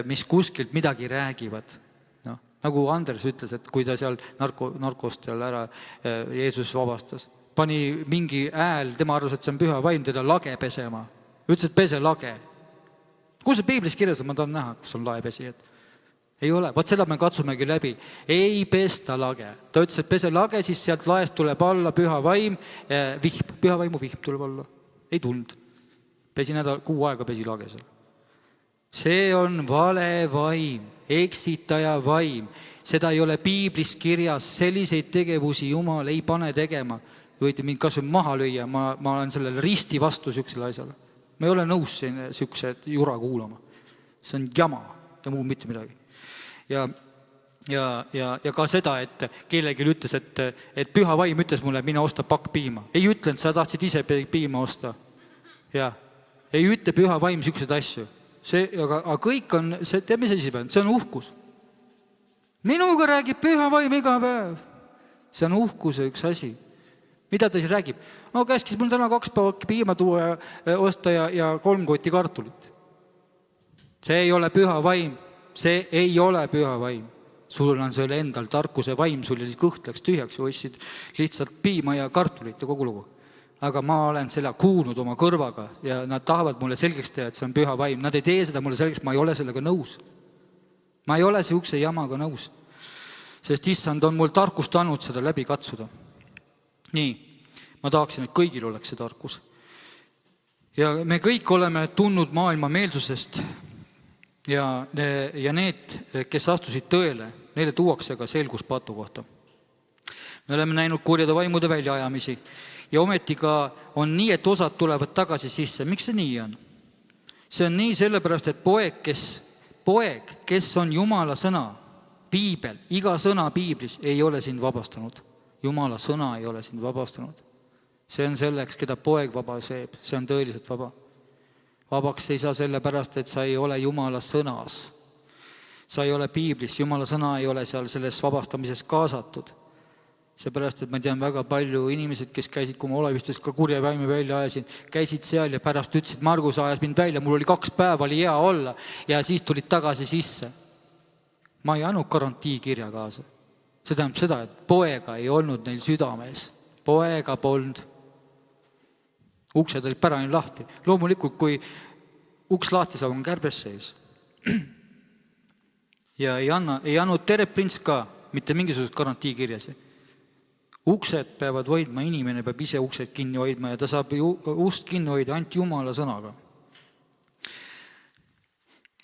mis kuskilt midagi räägivad. No, nagu Anders ütles, et kui ta seal narkost ära Jeesus vabastas, pani mingi hääl, tema arvas, et see on püha vaim, teda lage pesema. Ütles, et pese lage. Kus see Piiblis kirjas on, ma tahan näha, kus on laepesi. Ei ole, vaat seda me katsumegi läbi. Ei pesta lage. Ta ütles, et pese lage, siis sealt laest tuleb alla püha vaim, vihm, püha vaimu vihm tuleb alla. Ei tulnud. Pesi kuu aega pesi lage seal. See on vale vaim, eksitaja vaim. Seda ei ole Piiblis kirjas, selliseid tegevusi Jumal ei pane tegema. Võite mind kas või maha lüüa, ma olen sellele risti vastu süksele asjale. Ma ei ole nõus sihukese jura kuulama. See on jama ja muu mitte midagi. Ja ka seda, et kellelgi ütles, et püha vaim ütles mulle, mine osta pakk piima. Ei ütlenud, sa tahtsid ise piima osta. Ja. Ei ütle püha vaim sihukesed asju. Aga kõik on, tead mis asi peab, see on uhkus. Minuga räägib püha vaim iga päev. See on uhkuse üks asi. Mida ta siis räägib? No käskis mul täna 2 pakki piima tuua osta ja 3 kotti kartulit. See ei ole püha vaim. See ei ole püha vaim. Sul on selle endal tarkuse vaim, sul kõht läks tühjaks ja ostsid lihtsalt piima ja kartulit ja kogu lugu. Aga ma olen selle kuulnud oma kõrvaga ja nad tahavad mulle selgeks teha, et see on püha vaim. Nad ei tee seda mulle selgeks, ma ei ole sellega nõus. Ma ei ole sihukese jamaga nõus. Sest issand on mul tarkust andnud seda läbi katsuda. Nii, ma tahaksin, et kõigil oleks see tarkus. Ja me kõik oleme tundnud maailma meelsusest ja need, kes astusid tõele, neile tuuakse ka selgus patu kohta. Me oleme näinud kurjade vaimude väljaajamisi ja ometi ka on nii, et osad tulevad tagasi sisse. Miks see nii on? See on nii sellepärast, et poeg, kes on Jumala sõna, Piibel, iga sõna Piiblis ei ole sind vabastanud. Jumala sõna ei ole sind vabastanud. See on selleks, keda poeg vaba seeb. See on tõeliselt vaba. Vabaks ei saa sellepärast, et sa ei ole Jumala sõnas. Sa ei ole Piiblis. Jumala sõna ei ole seal selles vabastamises kaasatud. Seepärast, et ma tean väga palju inimesed, kes käisid, kui ma olevistes ka kurja vaimi välja ajasin, käisid seal ja pärast ütlesid, Margus ajas mind välja, mul oli 2 päeva, oli hea olla ja siis tulid tagasi sisse. Ma ei andnud garantiikirja kaasa. See tähendab seda, et poega ei olnud neil südames. Poega polnud. Uksed olid pärani lahti. Loomulikult, kui uks lahti saab, on kärbes sees. Ja ei andnud tereprints ka, mitte mingisugust garantiikirjasi. Uksed peavad hoidma, inimene peab ise uksed kinni hoidma ja ta saab ust kinni hoida ainult Jumala sõnaga.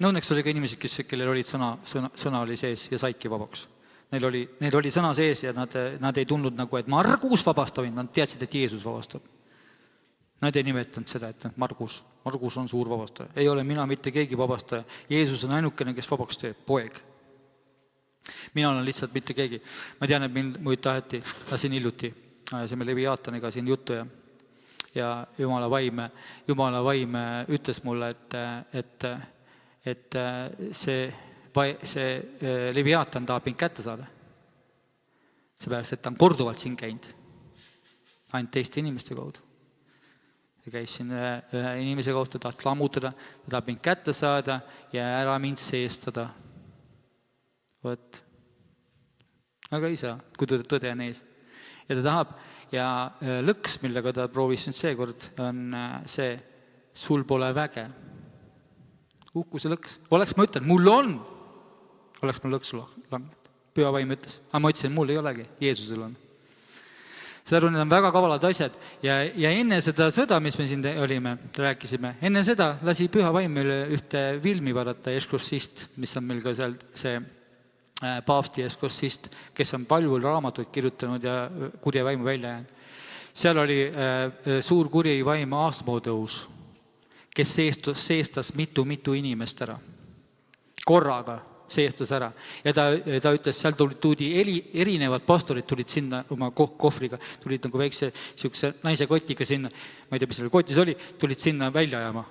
Õnneks oli ka inimesed, kellel olid sõna oli sees ja saidki vabaks. Neil oli sõna sees ja nad ei tundnud nagu, et Margus vabastab, nad teadsid, et Jeesus vabastab. Nad ei nimetanud seda, et Margus on suur vabastaja. Ei ole mina mitte keegi vabastaja. Jeesus on ainukene, kes vabaks teeb, poeg. Mina olen lihtsalt mitte keegi. Ma tean, et muid taheti, siin hiljuti, ajasime Leviaataniga siin juttu ja Jumala vaim ütles mulle, et see Leviaatan tahab mind kätte saada. Seepärast, et ta on korduvalt siin käinud. Ainult teiste inimeste kaudu. Ta käis siin ühe inimese kohta, tahtis lammutada, ta tahab mind kätte saada ja ära mind seestada. Võt. Aga ei saa, kui tõde on ees. ja ta tahab ja lõks, millega ta proovis nüüd seekord, on see, sul pole väge. Uhkuse lõks. Oleks ma ütlen, mul on, oleks ma lõksu langenud. Püha vaim ütles, aga ma ütlesin, mul ei olegi, Jeesusel on. Seda need on väga kavalad asjad ja enne seda sõda, mis me siin olime, rääkisime, enne seda lasi Püha vaim meile ühte filmi vaadata, Exorcist, mis on meil ka seal see paavsti Exorcist, kes on palju raamatuid kirjutanud ja kurja vaimu välja jäänud. Seal oli suur kuri vaim Asmodeus, kes seestas mitu inimest ära. Korraga seestas ära. Ja ta ütles, seal tulid erinevad pastorid tulid sinna oma kohvriga, tulid nagu väikse siukse naise kotiga sinna, ma ei tea, mis seal kotis oli, tulid sinna välja ajama.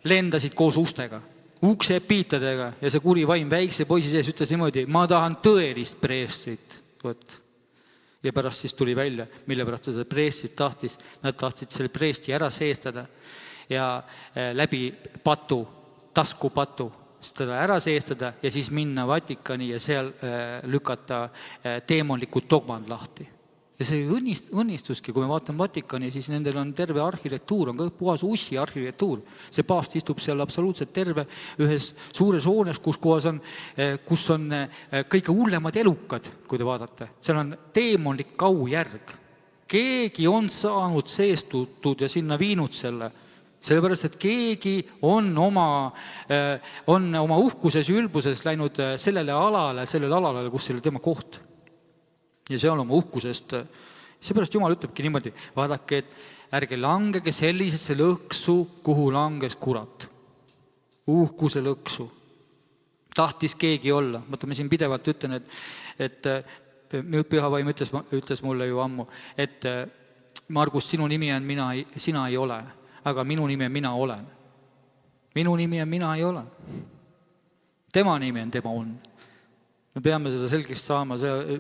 Lendasid koos ustega, ukse piitadega ja see kuri vaim väikse poisi sees ütles niimoodi, ma tahan tõelist preestrit. Ja pärast siis tuli välja, mille pärast seda preestrit tahtis. Nad tahtsid selle preesti ära seestada ja läbi patu, taskupatu seda ära seestada ja siis minna Vatikani ja seal lükata teemonlikud dogmad lahti. Ja see õnnistuski, kui me vaatame Vatikani, siis nendel on terve arhitektuur, on ka puhas ussi arhitektuur. See paavst istub seal absoluutselt terve ühes suures hoones, kus on kõige hullemad elukad, kui te vaatate. Seal on teemonlik kaujärg. Keegi on saanud seestutud ja sinna viinud selle. Sellepärast, et keegi on oma uhkuses ja ülbuses läinud sellele alale, kus selle tema koht. Ja seal oma uhkusest, seepärast Jumal ütlebki niimoodi, vaadake, et ärge langege sellisesse lõksu, kuhu langes kurat. Uhkuse lõksu. Tahtis keegi olla. Mõtleme siin pidevalt ütlen, et Püha vaim ütles mulle ju ammu, et Margus, sinu nimi on sina ei ole. Aga minu nimi on mina olen. Minu nimi on mina ei ole. Tema nimi on tema on. Me peame seda selgeks saama,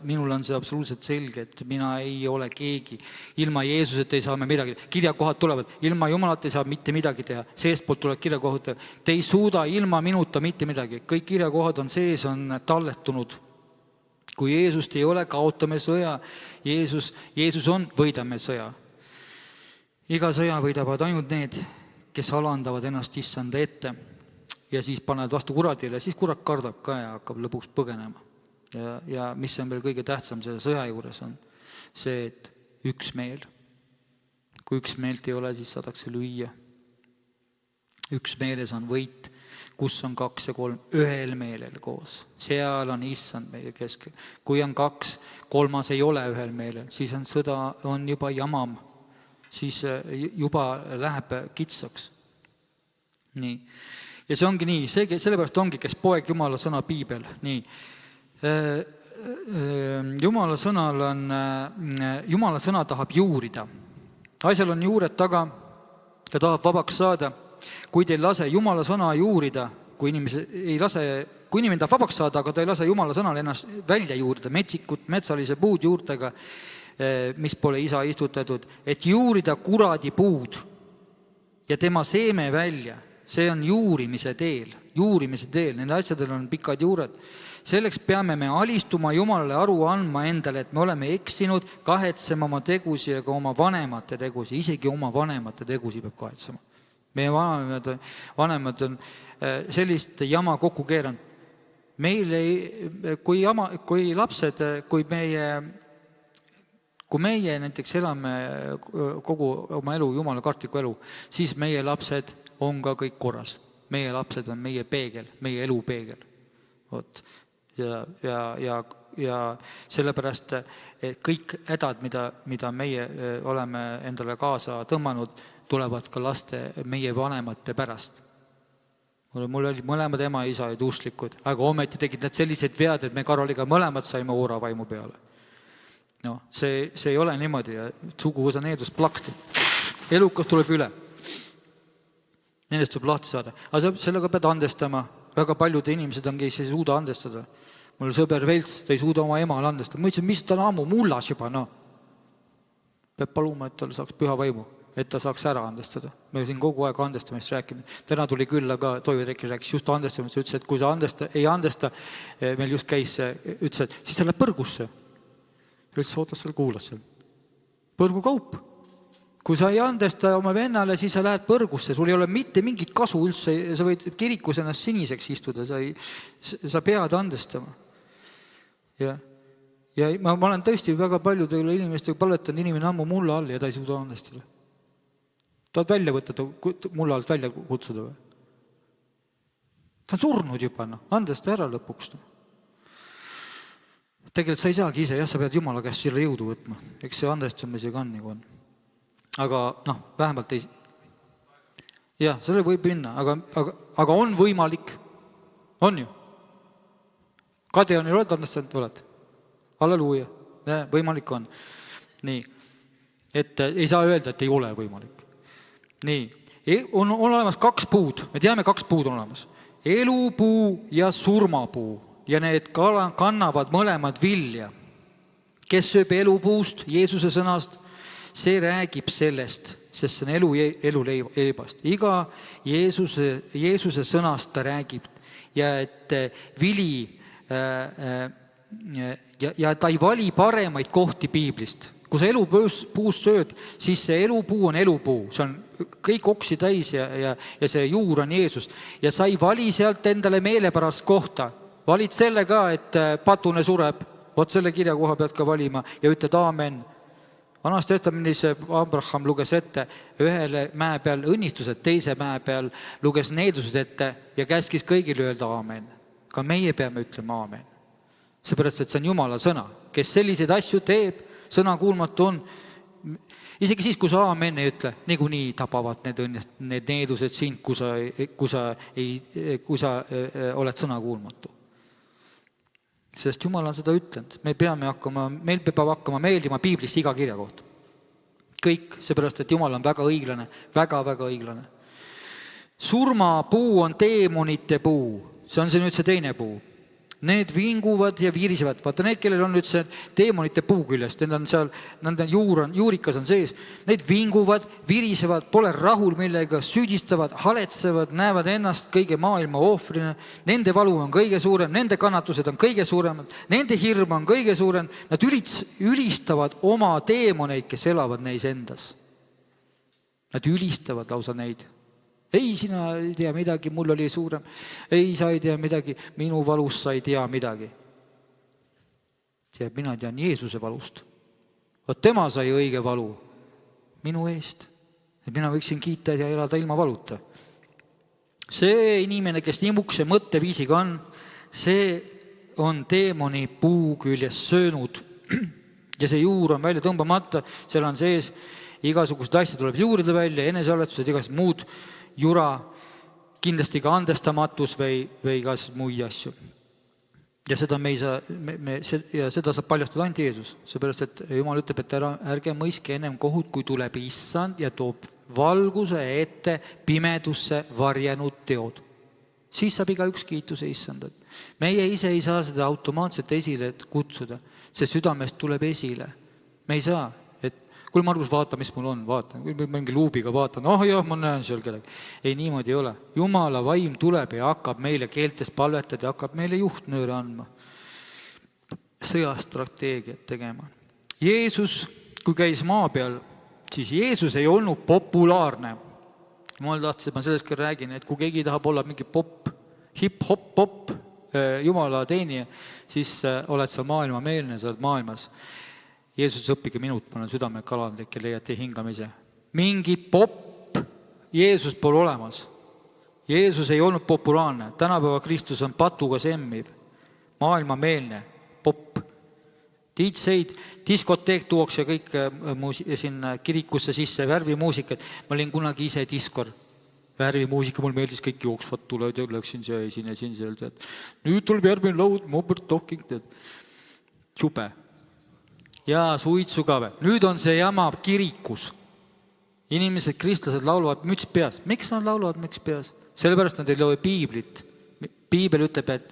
minul on see absoluutselt selge, et mina ei ole keegi. Ilma Jeesuset ei saa me midagi. Kirjakohad tulevad, ilma Jumalat ei saa mitte midagi teha. Seestpoolt tuleb kirjakohad. Te ei suuda ilma minuta mitte midagi. Kõik kirjakohad on sees, on talletunud. Kui Jeesust ei ole, kaotame sõja. Jeesus on, võidame sõja. Iga sõja võidavad ainult need, kes alandavad ennast issanda ette ja siis panevad vastu kuradile, siis kurat kardab ka ja hakkab lõpuks põgenema. Ja mis on veel kõige tähtsam selle sõja juures on see, et üks meel. Kui üks meelt ei ole, siis saadakse lüüa. Üks meeles on võit, kus on 2 ja 3, ühel meelel koos. Seal on issand meie keskel. Kui on 2, 3 ei ole ühel meelel, siis on sõda, on juba jamam. Siis juba läheb kitsaks. Nii. Ja see ongi nii, sellepärast ongi, kes poeg Jumala sõna piibel. Nii. Jumala sõna tahab juurida. Asjal on juured taga, ta tahab vabaks saada. Kui teil lase Jumala sõna juurida, kui inimene tahab vabaks saada, aga ta ei lase Jumala sõnal ennast välja juurida, metsikut, metsalise puud juurtega, mis pole isa istutatud, et juurida kuradi puud ja tema seeme välja. See on juurimise teel, nende asjadel on pikad juured. Selleks peame me alistuma Jumalale aru andma endale, et me oleme eksinud, kahetsema oma tegusi ja ka oma vanemate tegusi, isegi oma vanemate tegusi peab kahetsema. Meie vanemad on sellist jama kokku keeranud. Kui lapsed, kui meie näiteks elame kogu oma elu, Jumala kartliku elu, siis meie lapsed on ka kõik korras. Meie lapsed on meie peegel, meie elu peegel. Ja sellepärast kõik hädad, mida meie oleme endale kaasa tõmmanud, tulevad ka laste meie vanemate pärast. Mul oli mõlemad ema ja isa olid usklikud, aga ometi tegid nad sellised vead, et me Karoliga mõlemad saime oora vaimu peale. No, see ei ole niimoodi ja suguvõsa needust plaksti. Elukas tuleb üle. Nendest tuleb lahti saada. Aga sellega pead andestama. Väga paljud inimesed on, kes ei suuda andestada. Mul sõber Velts, ta ei suuda oma emal andestada. Ma ütlesin, mis ta on ammu mullas juba, no. Peab paluma, et tal saaks püha vaimu, et ta saaks ära andestada. Me siin kogu aeg andestamist rääkime. Täna tuli külla ka, Toivo Rekki rääkis just andestamist, ütles, et kui sa ei andesta, meil just käis, ütles, et siis ta läheb põrgusse. Üldse ootas seal, kuulas seal. põrgukaup. Kui sa ei andesta oma vennale, siis sa lähed põrgusse, sul ei ole mitte mingit kasu üldse, sa võid kirikus ennast siniseks istuda, sa pead andestama. Ja ma olen tõesti väga paljudele inimestega palvetanud, inimene ammu mulla all ja ta ei suuda andestada. Tahad välja võtta, mulla alt välja kutsuda või? Ta on surnud juba, andesta ära lõpuks. Tegelikult sa ei saagi ise, sa pead Jumala käest selle jõudu võtma. Eks see andestamisega on nagu on. Aga vähemalt ei... Jah, selle võib minna, aga on võimalik. On ju. Kade on ju oled andestanud, oled. Halleluuja. Võimalik on. Nii. Et ei saa öelda, et ei ole võimalik. Nii. On olemas 2 puud. Me teame 2 puud on olemas. Elupuu ja surmapuu. Ja need kannavad mõlemad vilja. Kes sööb elupuust, Jeesuse sõnast, see räägib sellest, sest see on eluleibast. Iga Jeesuse sõnast ta räägib ja et vili ja ta ei vali paremaid kohti piiblist. Kui sa elupuust sööd, siis see elupuu on elupuu. See on kõik oksi täis ja see juur on Jeesus. Ja sa ei vali sealt endale meelepärast kohta. Valid selle ka, et patune sureb. Vot selle kirja koha pead ka valima ja ütled aamen. Vanas testamendis Abraham luges ette ühele mäe peal õnnistused, teise mäe peal luges needused ette ja käskis kõigile öelda aamen. Ka meie peame ütlema aamen. Seepärast, et see on Jumala sõna. Kes selliseid asju teeb, sõna kuulmatu on. Isegi siis, kui sa aamen ei ütle, niikuinii tapavad need needused sind, kui sa oled sõna kuulmatu. Sest Jumal on seda ütlenud. Meil peab hakkama meeldima piiblist iga kirja kohta. Kõik, seepärast, et Jumal on väga õiglane, väga-väga õiglane. Surmapuu on teemonite puu. See on see nüüd see teine puu. Need vinguvad ja viirisevad. Vaata, need, kellel on nüüd see teemonite puu küljest, nende juurikas on sees. Need vinguvad, viirisevad, pole rahul millega, süüdistavad, haletsevad, näevad ennast kõige maailma ohvrina. Nende valu on kõige suurem, nende kannatused on kõige suuremad, nende hirm on kõige suurem. Nad ülistavad oma teemoneid, kes elavad neis endas. Nad ülistavad lausa neid. Ei, sina ei tea midagi, mul oli suurem. Ei, sa ei tea midagi, minu valust sa ei tea midagi. Mina tean Jeesuse valust. Vaat tema sai õige valu minu eest. Et mina võiksin kiita ja elada ilma valuta. See inimene, kes nimukse mõtteviisiga on, see on teemoni puu küljes söönud. Ja see juur on välja tõmbamata, seal on sees igasugused asjad tuleb juurida välja, enesearvestused, igasugused muud jura, kindlasti ka andestamatus või ka muid asju. Ja seda me ei saa, ja seda saab paljastada ainult Jeesus. Seepärast, et Jumal ütleb, et ärge mõiske ennem kohut, kui tuleb issand ja toob valguse ette pimedusse varjanud teod. Siis saab iga üks kiituse issandat. Meie ise ei saa seda automaatselt esile kutsuda. See südamest tuleb esile. Me ei saa. Kui Margus vaata, mis mul on, vaatan. Kui mingi luubiga vaatan, jah, ma näen seal kedagi. Ei, niimoodi ei ole. Jumala vaim tuleb ja hakkab meile keeltest palvetada ja hakkab meile juhtnööre andma. Sõjastrateegiat tegema. Jeesus, kui käis maa peal, siis Jeesus ei olnud populaarne. Ma sellest ka räägin, et kui keegi tahab olla mingi hip-hop, Jumala teenija, siis oled sa maailmameelne, sa oled maailmas. Jeesus õppige minut, panen südame kalandlik ja leiate hingamise. Mingi Jeesus pole olemas. Jeesus ei olnud populaarne. Tänapäeva Kristus on patuga semmiv, maailmameelne, popp. DJ-d, diskoteek tuuakse kõik sinna kirikusse sisse, värvimuusikat. Ma olin kunagi ise diskor. Värvimuusika, mul meeldis kõik jooksvad tuled ja läksin siin. Nüüd tuleb järgmine laud, Mobert Talking. Super. Ja suitsuga või. Nüüd on see jama kirikus. Inimesed, kristlased laulavad müts peas. Miks nad laulavad müts peas? Sellepärast nad ei loe piiblit. Piibel ütleb, et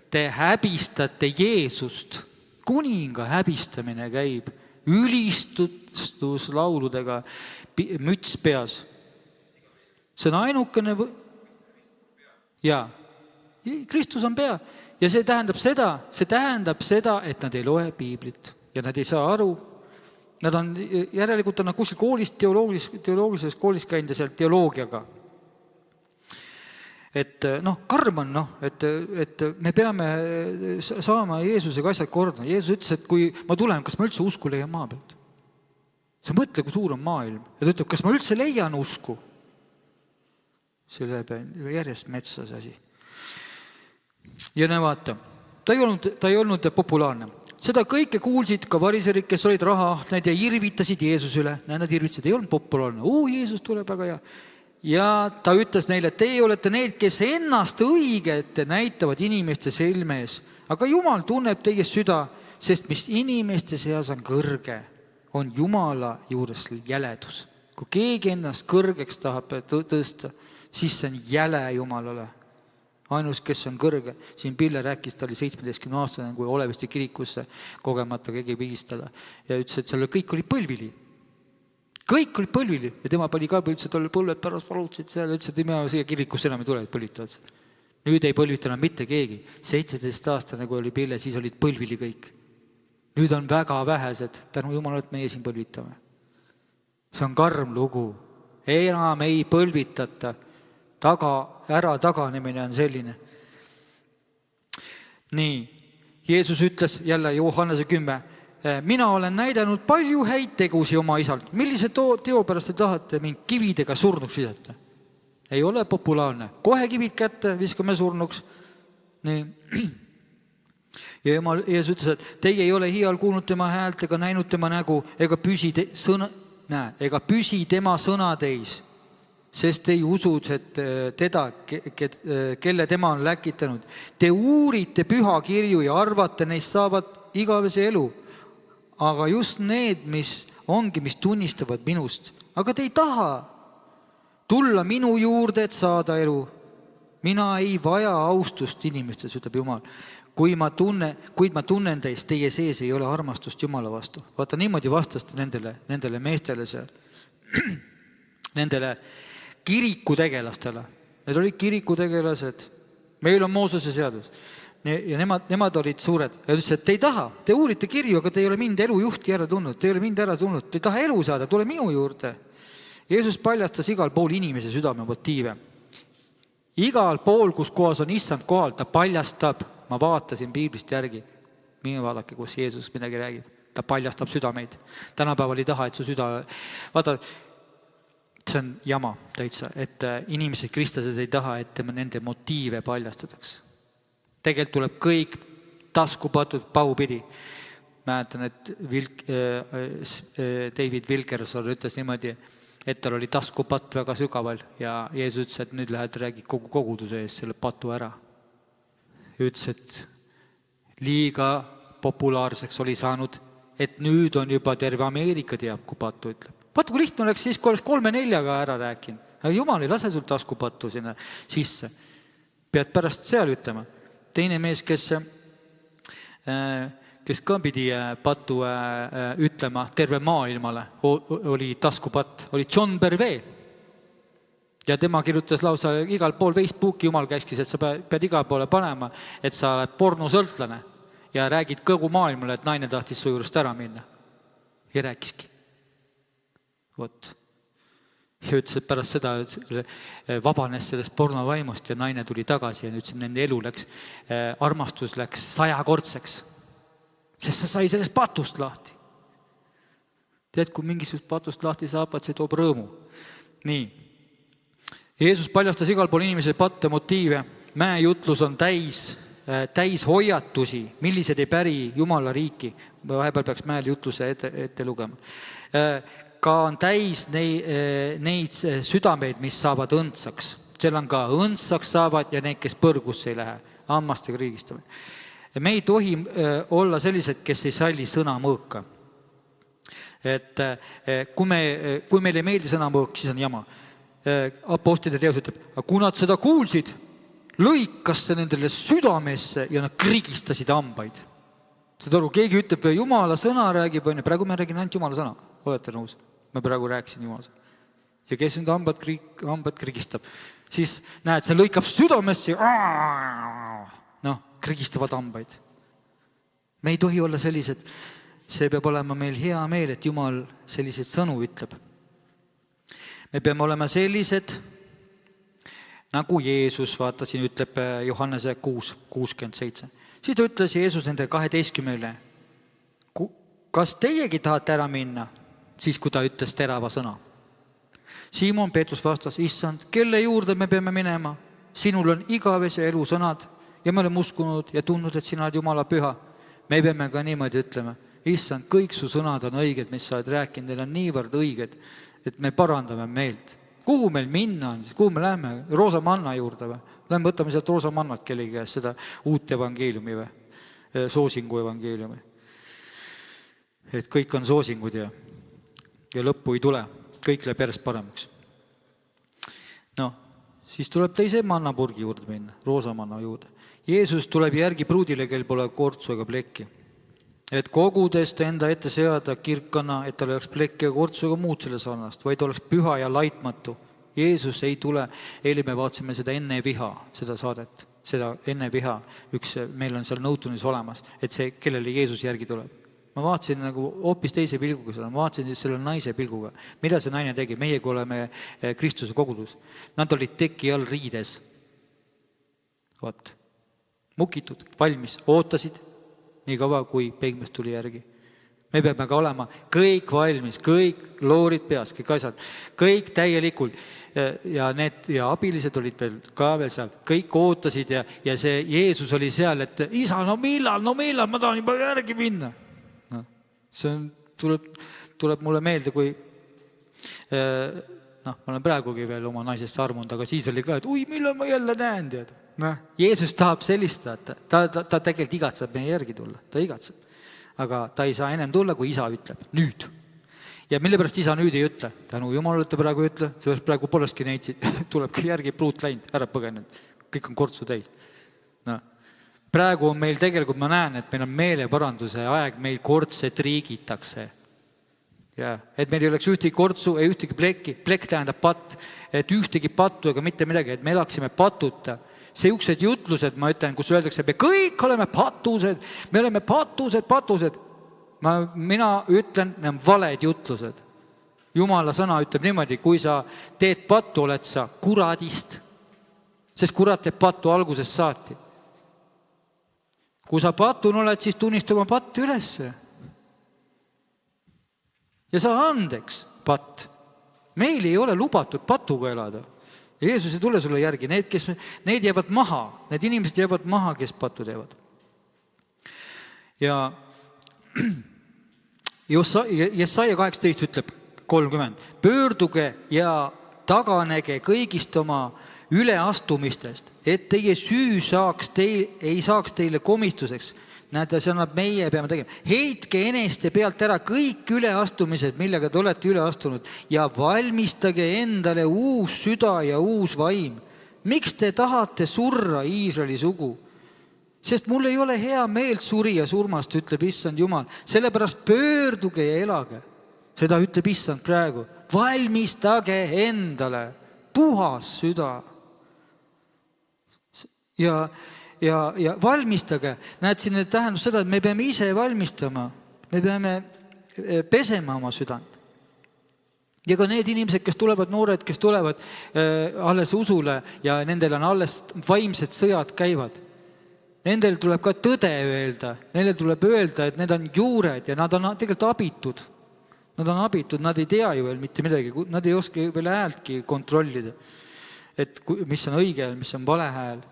te häbistate Jeesust. Kuninga häbistamine käib ülistuslauludega müts peas. See on ainukene ja Kristus on pea. Ja see tähendab seda, et nad ei loe piiblit. Ja nad ei saa aru, Nad on, järelikult on kuskil koolis, teoloogilises koolis käinud ja seal teoloogiaga. Et karm on, et me peame saama Jeesusega asjad korda. Jeesus ütles, et kui ma tulen, kas ma üldse usku leian maa pealt? Sa mõtle, kui suur on maailm. Ja ta ütleb, kas ma üldse leian usku? See läheb järjest metsa see asi. Ja vaata, ta ei olnud populaarne. Seda kõike kuulsid ka variserid, kes olid rahaahned ja irvitasid Jeesus üle. Nad irvitasid, ei olnud populaarne. Jeesus tuleb väga hea. Ja ta ütles neile, et teie olete need, kes ennast õiget näitavad inimeste silme ees. Aga Jumal tunneb teie süda, sest mis inimeste seas on kõrge, on Jumala juures jäledus. Kui keegi ennast kõrgeks tahab tõsta, siis see on jäle Jumalale. Ainus, kes on kõrge. Siin Pille rääkis, ta oli 17-aastane, kui Oleviste kirikusse kogemata keegi pigistada. Ja ütles, et seal kõik oli põlvili. Kõik oli põlvili. Ja tema pani ka üldse tolle põlved pärast valutsid seal. Ütles, et mina siia kirikusse enam ei tule, et põlvitavad. Nüüd ei põlvitanud mitte keegi. 17-aastane, kui oli Pille, siis olid põlvili kõik. Nüüd on väga vähesed. Tänu Jumalale, et meie siin põlvitame. See on karm lugu. Enam ei põlvitata. Taganemine on selline. Nii, Jeesus ütles jälle Johannese 10. Mina olen näidanud palju häid tegusi oma isalt. Millise teo pärast te tahate mind kividega surnuks visata? Ei ole populaarne. Kohe kivid kätte, viskame surnuks. Nii. Ja Jeesus ütles, et teie ei ole hiial kuulnud tema häält ega näinud tema nägu ega püsi tema sõnateis. Sest ei usud, et teda, kelle tema on läkitanud. Te uurite pühakirju ja arvate, neist saavad igavese elu. Aga just need, mis tunnistavad minust. Aga te ei taha tulla minu juurde, et saada elu. Mina ei vaja austust inimestes, ütleb Jumal. Kuid ma tunnen teist, teie sees ei ole armastust Jumala vastu. Vaata, niimoodi vastas nendele meestele seal. Nendele kirikutegelastele. Need olid kirikutegelased. Meil on Moosese seadus. Ja nemad olid suured. Ja ütles, et te ei taha. Te uurite kirju, aga te ei ole mind elujuhti ära tulnud. Te ei ole mind ära tulnud. Te ei taha elu saada. Tule minu juurde. Jeesus paljastas igal pool inimese südame motiive. Igal pool, kus kohas on issand kohal, ta paljastab. Ma vaatasin Piiblist järgi. Mine vaadake, kus Jeesus midagi räägib. Ta paljastab südameid. Tänapäeval ei taha, et su süda... Vaata, see on jama täitsa, et inimesed kristlased ei taha, et nende motiive paljastataks. Tegelikult tuleb kõik taskupatud pahupidi. Mäletan, et David Wilkerson ütles niimoodi, et tal oli taskupatt väga sügaval ja Jeesus ütles, et nüüd lähed räägi kogu koguduse ees selle patu ära. Ja ütles, et liiga populaarseks oli saanud, et nüüd on juba terve Ameerika teab, kui patu ütleb. Vaata, kui lihtne oleks siis, kui oleks 3-4 ära rääkinud. Jumal ei lase sul taskupattu sinna sisse. Pead pärast seal ütlema. Teine mees, kes ka pidi patu ütlema terve maailmale, oli taskupatt, oli John Bervee. Ja tema kirjutas lausa igal pool Facebooki, Jumal käskis, et sa pead igal poole panema, et sa oled pornosõltlane ja räägid kogu maailmale, et naine tahtis su juurest ära minna. Ja rääkiski. Võt. Ja ütles, et pärast seda vabanes sellest pornovaimust ja naine tuli tagasi ja nüüd nende elu läks, armastus läks 100-kordseks. Sest sa sai sellest patust lahti. Tead, kui mingisugust patust lahti saab, see toob rõõmu. Nii. Jeesus paljastas igal pool inimese patte motiive. Mäejutlus on täis hoiatusi, millised ei päri Jumala riiki. Vahepeal peaks mäel jutluse ette lugema. Ka on täis neid südameid, mis saavad õndsaks. Seal on ka õndsaks saavad ja need, kes põrgusse ei lähe, hammastega riigistame. Me ei tohi olla sellised, kes ei salli sõnamõõka. Et kui meil ei meeldi sõnamõõk, siis on jama. Apostlite teos ütleb, kui nad seda kuulsid, lõikas see nendele südamesse ja nad krigistasid hambaid. Seda aru, keegi ütleb, Jumala sõna räägib, praegu me räägin ainult Jumala sõna. Olete nõus? Ma praegu rääkisin Jumala sõna. Ja kes nüüd hambad krigistab, siis näed, see lõikab südamesse ja krigistavad hambaid. Me ei tohi olla sellised. see peab olema meil hea meel, et Jumal selliseid sõnu ütleb. Me peame olema sellised, nagu Jeesus, vaata siin ütleb Johannese 6:67. Siis ta ütles Jeesus nende 12, kas teiegi tahate ära minna? Siis, kui ta ütles terava sõna. Siimon Peetrus vastas, issand, kelle juurde me peame minema? Sinul on igavese elu sõnad ja me oleme uskunud ja tundnud, et sina oled Jumala püha. Me peame ka niimoodi ütlema, issand, kõik su sõnad on õiged, mis sa oled rääkinud, need on niivõrd õiged, et me parandame meelt. Kuhu meil minna on, kuhu me läheme? Roosa manna juurde või? Lähme võtame sealt roosa mannat kellegi käest, seda uut evangeeliumi või? Soosingu evangeeliumi. Et kõik on soosingud ja lõppu ei tule. Kõik läheb järjest paremaks. No, siis tuleb teise mannapurgi juurde minna, roosa manna juurde. Jeesus tuleb järgi pruudile, kel pole kortsu ega plekki. Et kogudest enda ette seada kirkana, et tal oleks plekki ja kortsu ega muud selle sarnast, vaid oleks püha ja laitmatu. Jeesus ei tule, eile me vaatasime seda enne viha, seda saadet, seda enne viha, meil on seal nõutunis olemas, et see, kellele Jeesus järgi tuleb. Ma vaatasin nagu hoopis teise pilguga seda, ma vaatasin selle naise pilguga. Mida see naine tegi? Meie, kui oleme Kristuse kogudus. Nad olid teki all riides. Vaat, mukitud, valmis, ootasid nii kaua, kui pegmest tuli järgi. Me peame ka olema kõik valmis, kõik loorid peas, kõik asjad, kõik täielikult. Ja abilised olid ka veel seal, kõik ootasid ja see Jeesus oli seal, et isa, no millal, ma tahan juba järgi minna. See tuleb mulle meelde, kui ma olen praegugi veel oma naisest armunud, aga siis oli ka, et millal ma jälle näen, tead. Jeesus tahab sellist, ta tegelikult igatseb meie järgi tulla, ta igatseb. Aga ta ei saa ennem tulla, kui isa ütleb, nüüd. Ja mille pärast isa nüüd ei ütle? Tänu Jumalale ta praegu ütle, sellest praegu polestki neitsid, tuleb ka järgi pruut läinud, ära põgenenud, kõik on kortsu täis. Praegu on meil tegelikult, ma näen, et meil on meeleparanduse aeg, meil kortset riigitakse. Ja, et meil ei oleks ühtegi kortsu, ei ühtegi plekki, plekk tähendab patt, et ühtegi pattu ega mitte midagi, et me elaksime patuta. Seejuksed jutlused, ma ütlen, kus öeldakse, me kõik oleme patused, me oleme patused. Mina ütlen, need on valed jutlused. Jumala sõna ütleb niimoodi, kui sa teed pattu, oled sa kuradist, sest kurat teeb pattu algusest saati. Kui sa patun oled, siis tunnista oma patt ülesse. Ja sa andeks patt. Meil ei ole lubatud patuga elada. Jeesus ei tule sulle järgi. Need jäävad maha. Need inimesed jäävad maha, kes pattu teevad. Ja Jesaja 18 ütleb 30. Pöörduge ja taganege kõigist oma üleastumistest, et teie süü ei saaks teile komistuseks. Näete, see annab meie peame tegema. Heitke eneste pealt ära kõik üleastumised, millega te olete üle astunud ja valmistage endale uus süda ja uus vaim. Miks te tahate surra Iisraeli sugu? Sest mul ei ole hea meelt surija surmast, ütleb issand Jumal. Sellepärast pöörduge ja elage. Seda ütleb issand praegu. Valmistage endale puhas süda. Ja valmistage. Näed, siin tähendab seda, et me peame ise valmistama. Me peame pesema oma südant. Ja ka need inimesed, kes tulevad, noored, kes tulevad alles usule ja nendel on alles vaimsed sõjad käivad. Nendel tuleb ka tõde öelda. Neile tuleb öelda, et need on juured ja nad on tegelikult abitud. Nad on abitud, nad ei tea ju veel mitte midagi. Nad ei oska veel häältki kontrollida. Et mis on õige hääl, mis on vale hääl.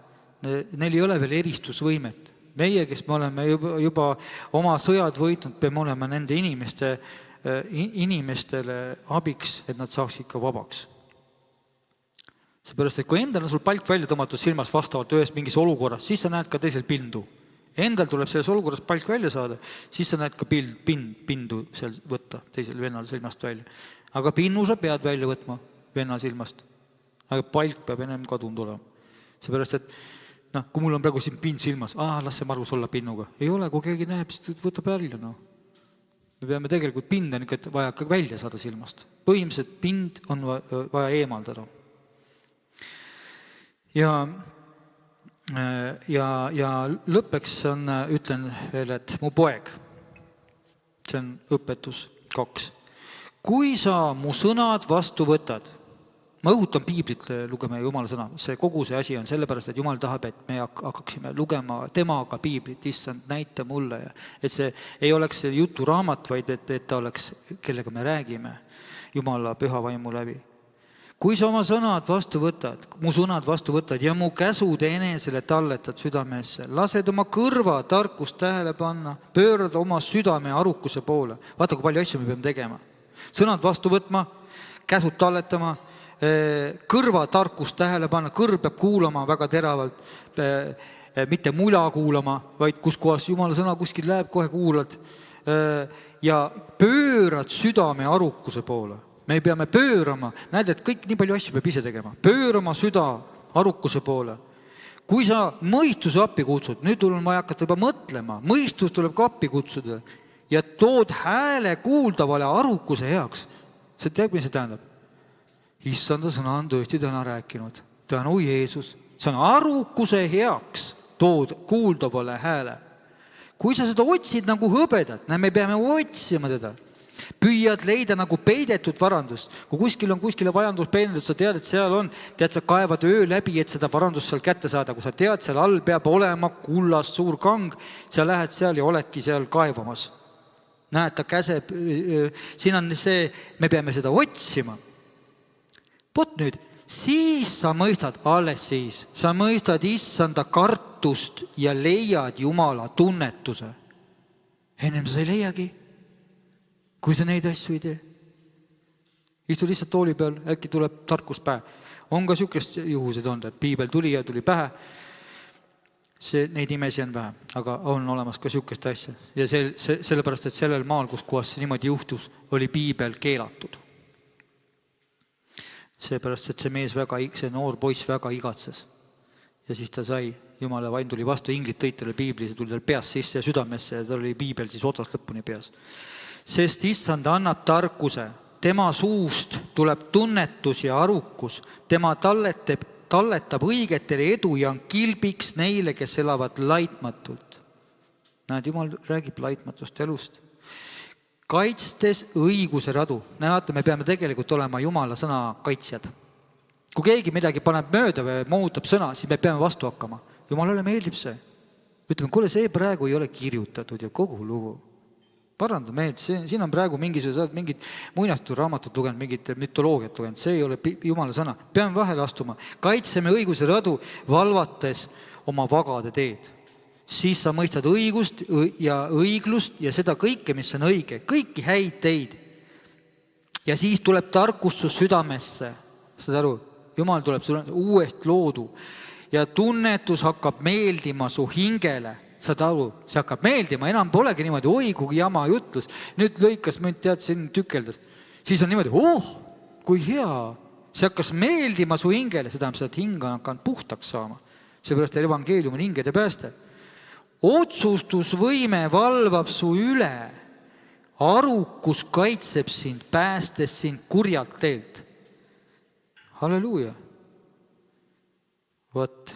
Neil ei ole veel eristusvõimet. Meie, kes me oleme juba oma sõjad võitnud, peame olema nende inimestele abiks, et nad saaksid ka vabaks. Seepärast, et kui endal on sul palk välja tõmmatud silmas vastavalt ühes mingis olukorras, siis sa näed ka teisel pindu. Endal tuleb selles olukorras palk välja saada, siis sa näed ka pindu seal võtta teisel vennal silmast välja. Aga pinnu sa pead välja võtma venna silmast. Aga palk peab ennem kadunud olema. Seepärast, et kui mul on praegu siin pind silmas, las see marus olla pinnuga. Ei ole, kui keegi näeb, siis võtab välja. Me peame tegelikult pinda vaja ka välja saada silmast. Põhimõtteliselt pind on vaja eemaldada. Ja lõppeks ütlen veel, et mu poeg, See on õpetus 2. Kui sa mu sõnad vastu võtad, ma õhutan piiblit lugema Jumala sõna, kogu see asi on sellepärast, et Jumal tahab, et me hakkaksime lugema temaga piiblit, issand, näita mulle, et see ei oleks see juturaamat, vaid et ta oleks, kellega me räägime Jumala püha vaimu läbi. Kui sa oma sõnad vastu võtad, mu sõnad vastu võtad ja mu käsud enesele talletad südamesse, lased oma kõrva tarkust tähele panna, pöörad oma südame arukuse poole. Vaata, kui palju asju me peame tegema. Sõnad vastu võtma, käsud talletama, kõrva tarkust tähele panna, kõrv peab kuulama väga teravalt, mitte mula kuulama, vaid kus kohas Jumala sõna kuskil läheb, kohe kuulad, ja pöörad südame arukuse poole. Me peame pöörama, näed, et kõik nii palju asju peab ise tegema, pöörama süda arukuse poole. Kui sa mõistuse appi kutsud, nüüd on vaja hakata juba mõtlema, mõistus tuleb ka appi kutsuda ja tood hääle kuuldavale arukuse heaks. See teab, mis see tähendab? Issanda sõna on tõesti täna rääkinud. Tänu Jeesus. See on arukuse heaks tood kuuldavale hääle. Kui sa seda otsid nagu hõbedat, me peame otsima teda. Püüad leida nagu peidetud varandust. Kui kuskil on kuskile varandus peidetud, sa tead, et seal on, sa kaevad öö läbi, et seda varandust seal kätte saada. Kui sa tead, seal all peab olema kullast suur kang, sa lähed seal ja oledki seal kaevamas. Näed, ta käseb, siin on see, me peame seda otsima. Vot nüüd, siis sa mõistad, alles siis, sa mõistad issanda kartust ja leiad Jumala tunnetuse. Ennem sa ei leiagi. Kui sa neid asju ei tee. Istu lihtsalt tooli peal, äkki tuleb tarkust pähe. On ka sükest juhused olnud, et piibel tuli ja tuli pähe. Neid imesi on vähe, aga on olemas ka sükest asja. Ja sellepärast, et sellel maal, kus kohas see niimoodi juhtus, oli piibel keelatud. Seepärast, et see mees see noor poiss väga igatses. Ja siis ta sai, Jumala vaim tuli vastu, inglid tõid talle piibli, see tuli tal peas sisse ja südamesse ja tal oli piibel siis otsast lõpuni peas. Sest issand annab tarkuse, tema suust tuleb tunnetus ja arukus, tema talletab õigetele edu ja on kilbiks neile, kes elavad laitmatult. Näed, Jumal räägib laitmatust elust. Kaitstes õiguse radu. Näete, me peame tegelikult olema Jumala sõna kaitsjad. Kui keegi midagi paneb mööda või muutab sõna, siis me peame vastu hakkama. Jumalale meeldib see. Ütleme, kuule, see praegu ei ole kirjutatud ja kogu lugu. Paranda meeld, siin on praegu mingid muinastusraamatut lugenud, mingid mütoloogiat lugenud, see ei ole Jumala sõna. Peame vahele astuma. Kaitseme õiguse radu, valvates oma vagade teed. Siis sa mõistad õigust ja õiglust ja seda kõike, mis on õige, kõiki häid teid. Ja siis tuleb tarkus su südamesse. Saad aru? Jumal tuleb uuest loodu ja tunnetus hakkab meeldima su hingele. Saad aru, see hakkab meeldima, enam polegi niimoodi, oi kui jama jutlus, nüüd lõikas mind tead siin tükeldas. Siis on niimoodi, kui hea, see hakkas meeldima su hingele, seda on seda hing on hakanud puhtaks saama. Seepärast evangeelium on hingede pääste. Otsustusvõime valvab su üle, arukus kaitseb sind, päästes sind kurjalt teelt. Halleluuja. Vot.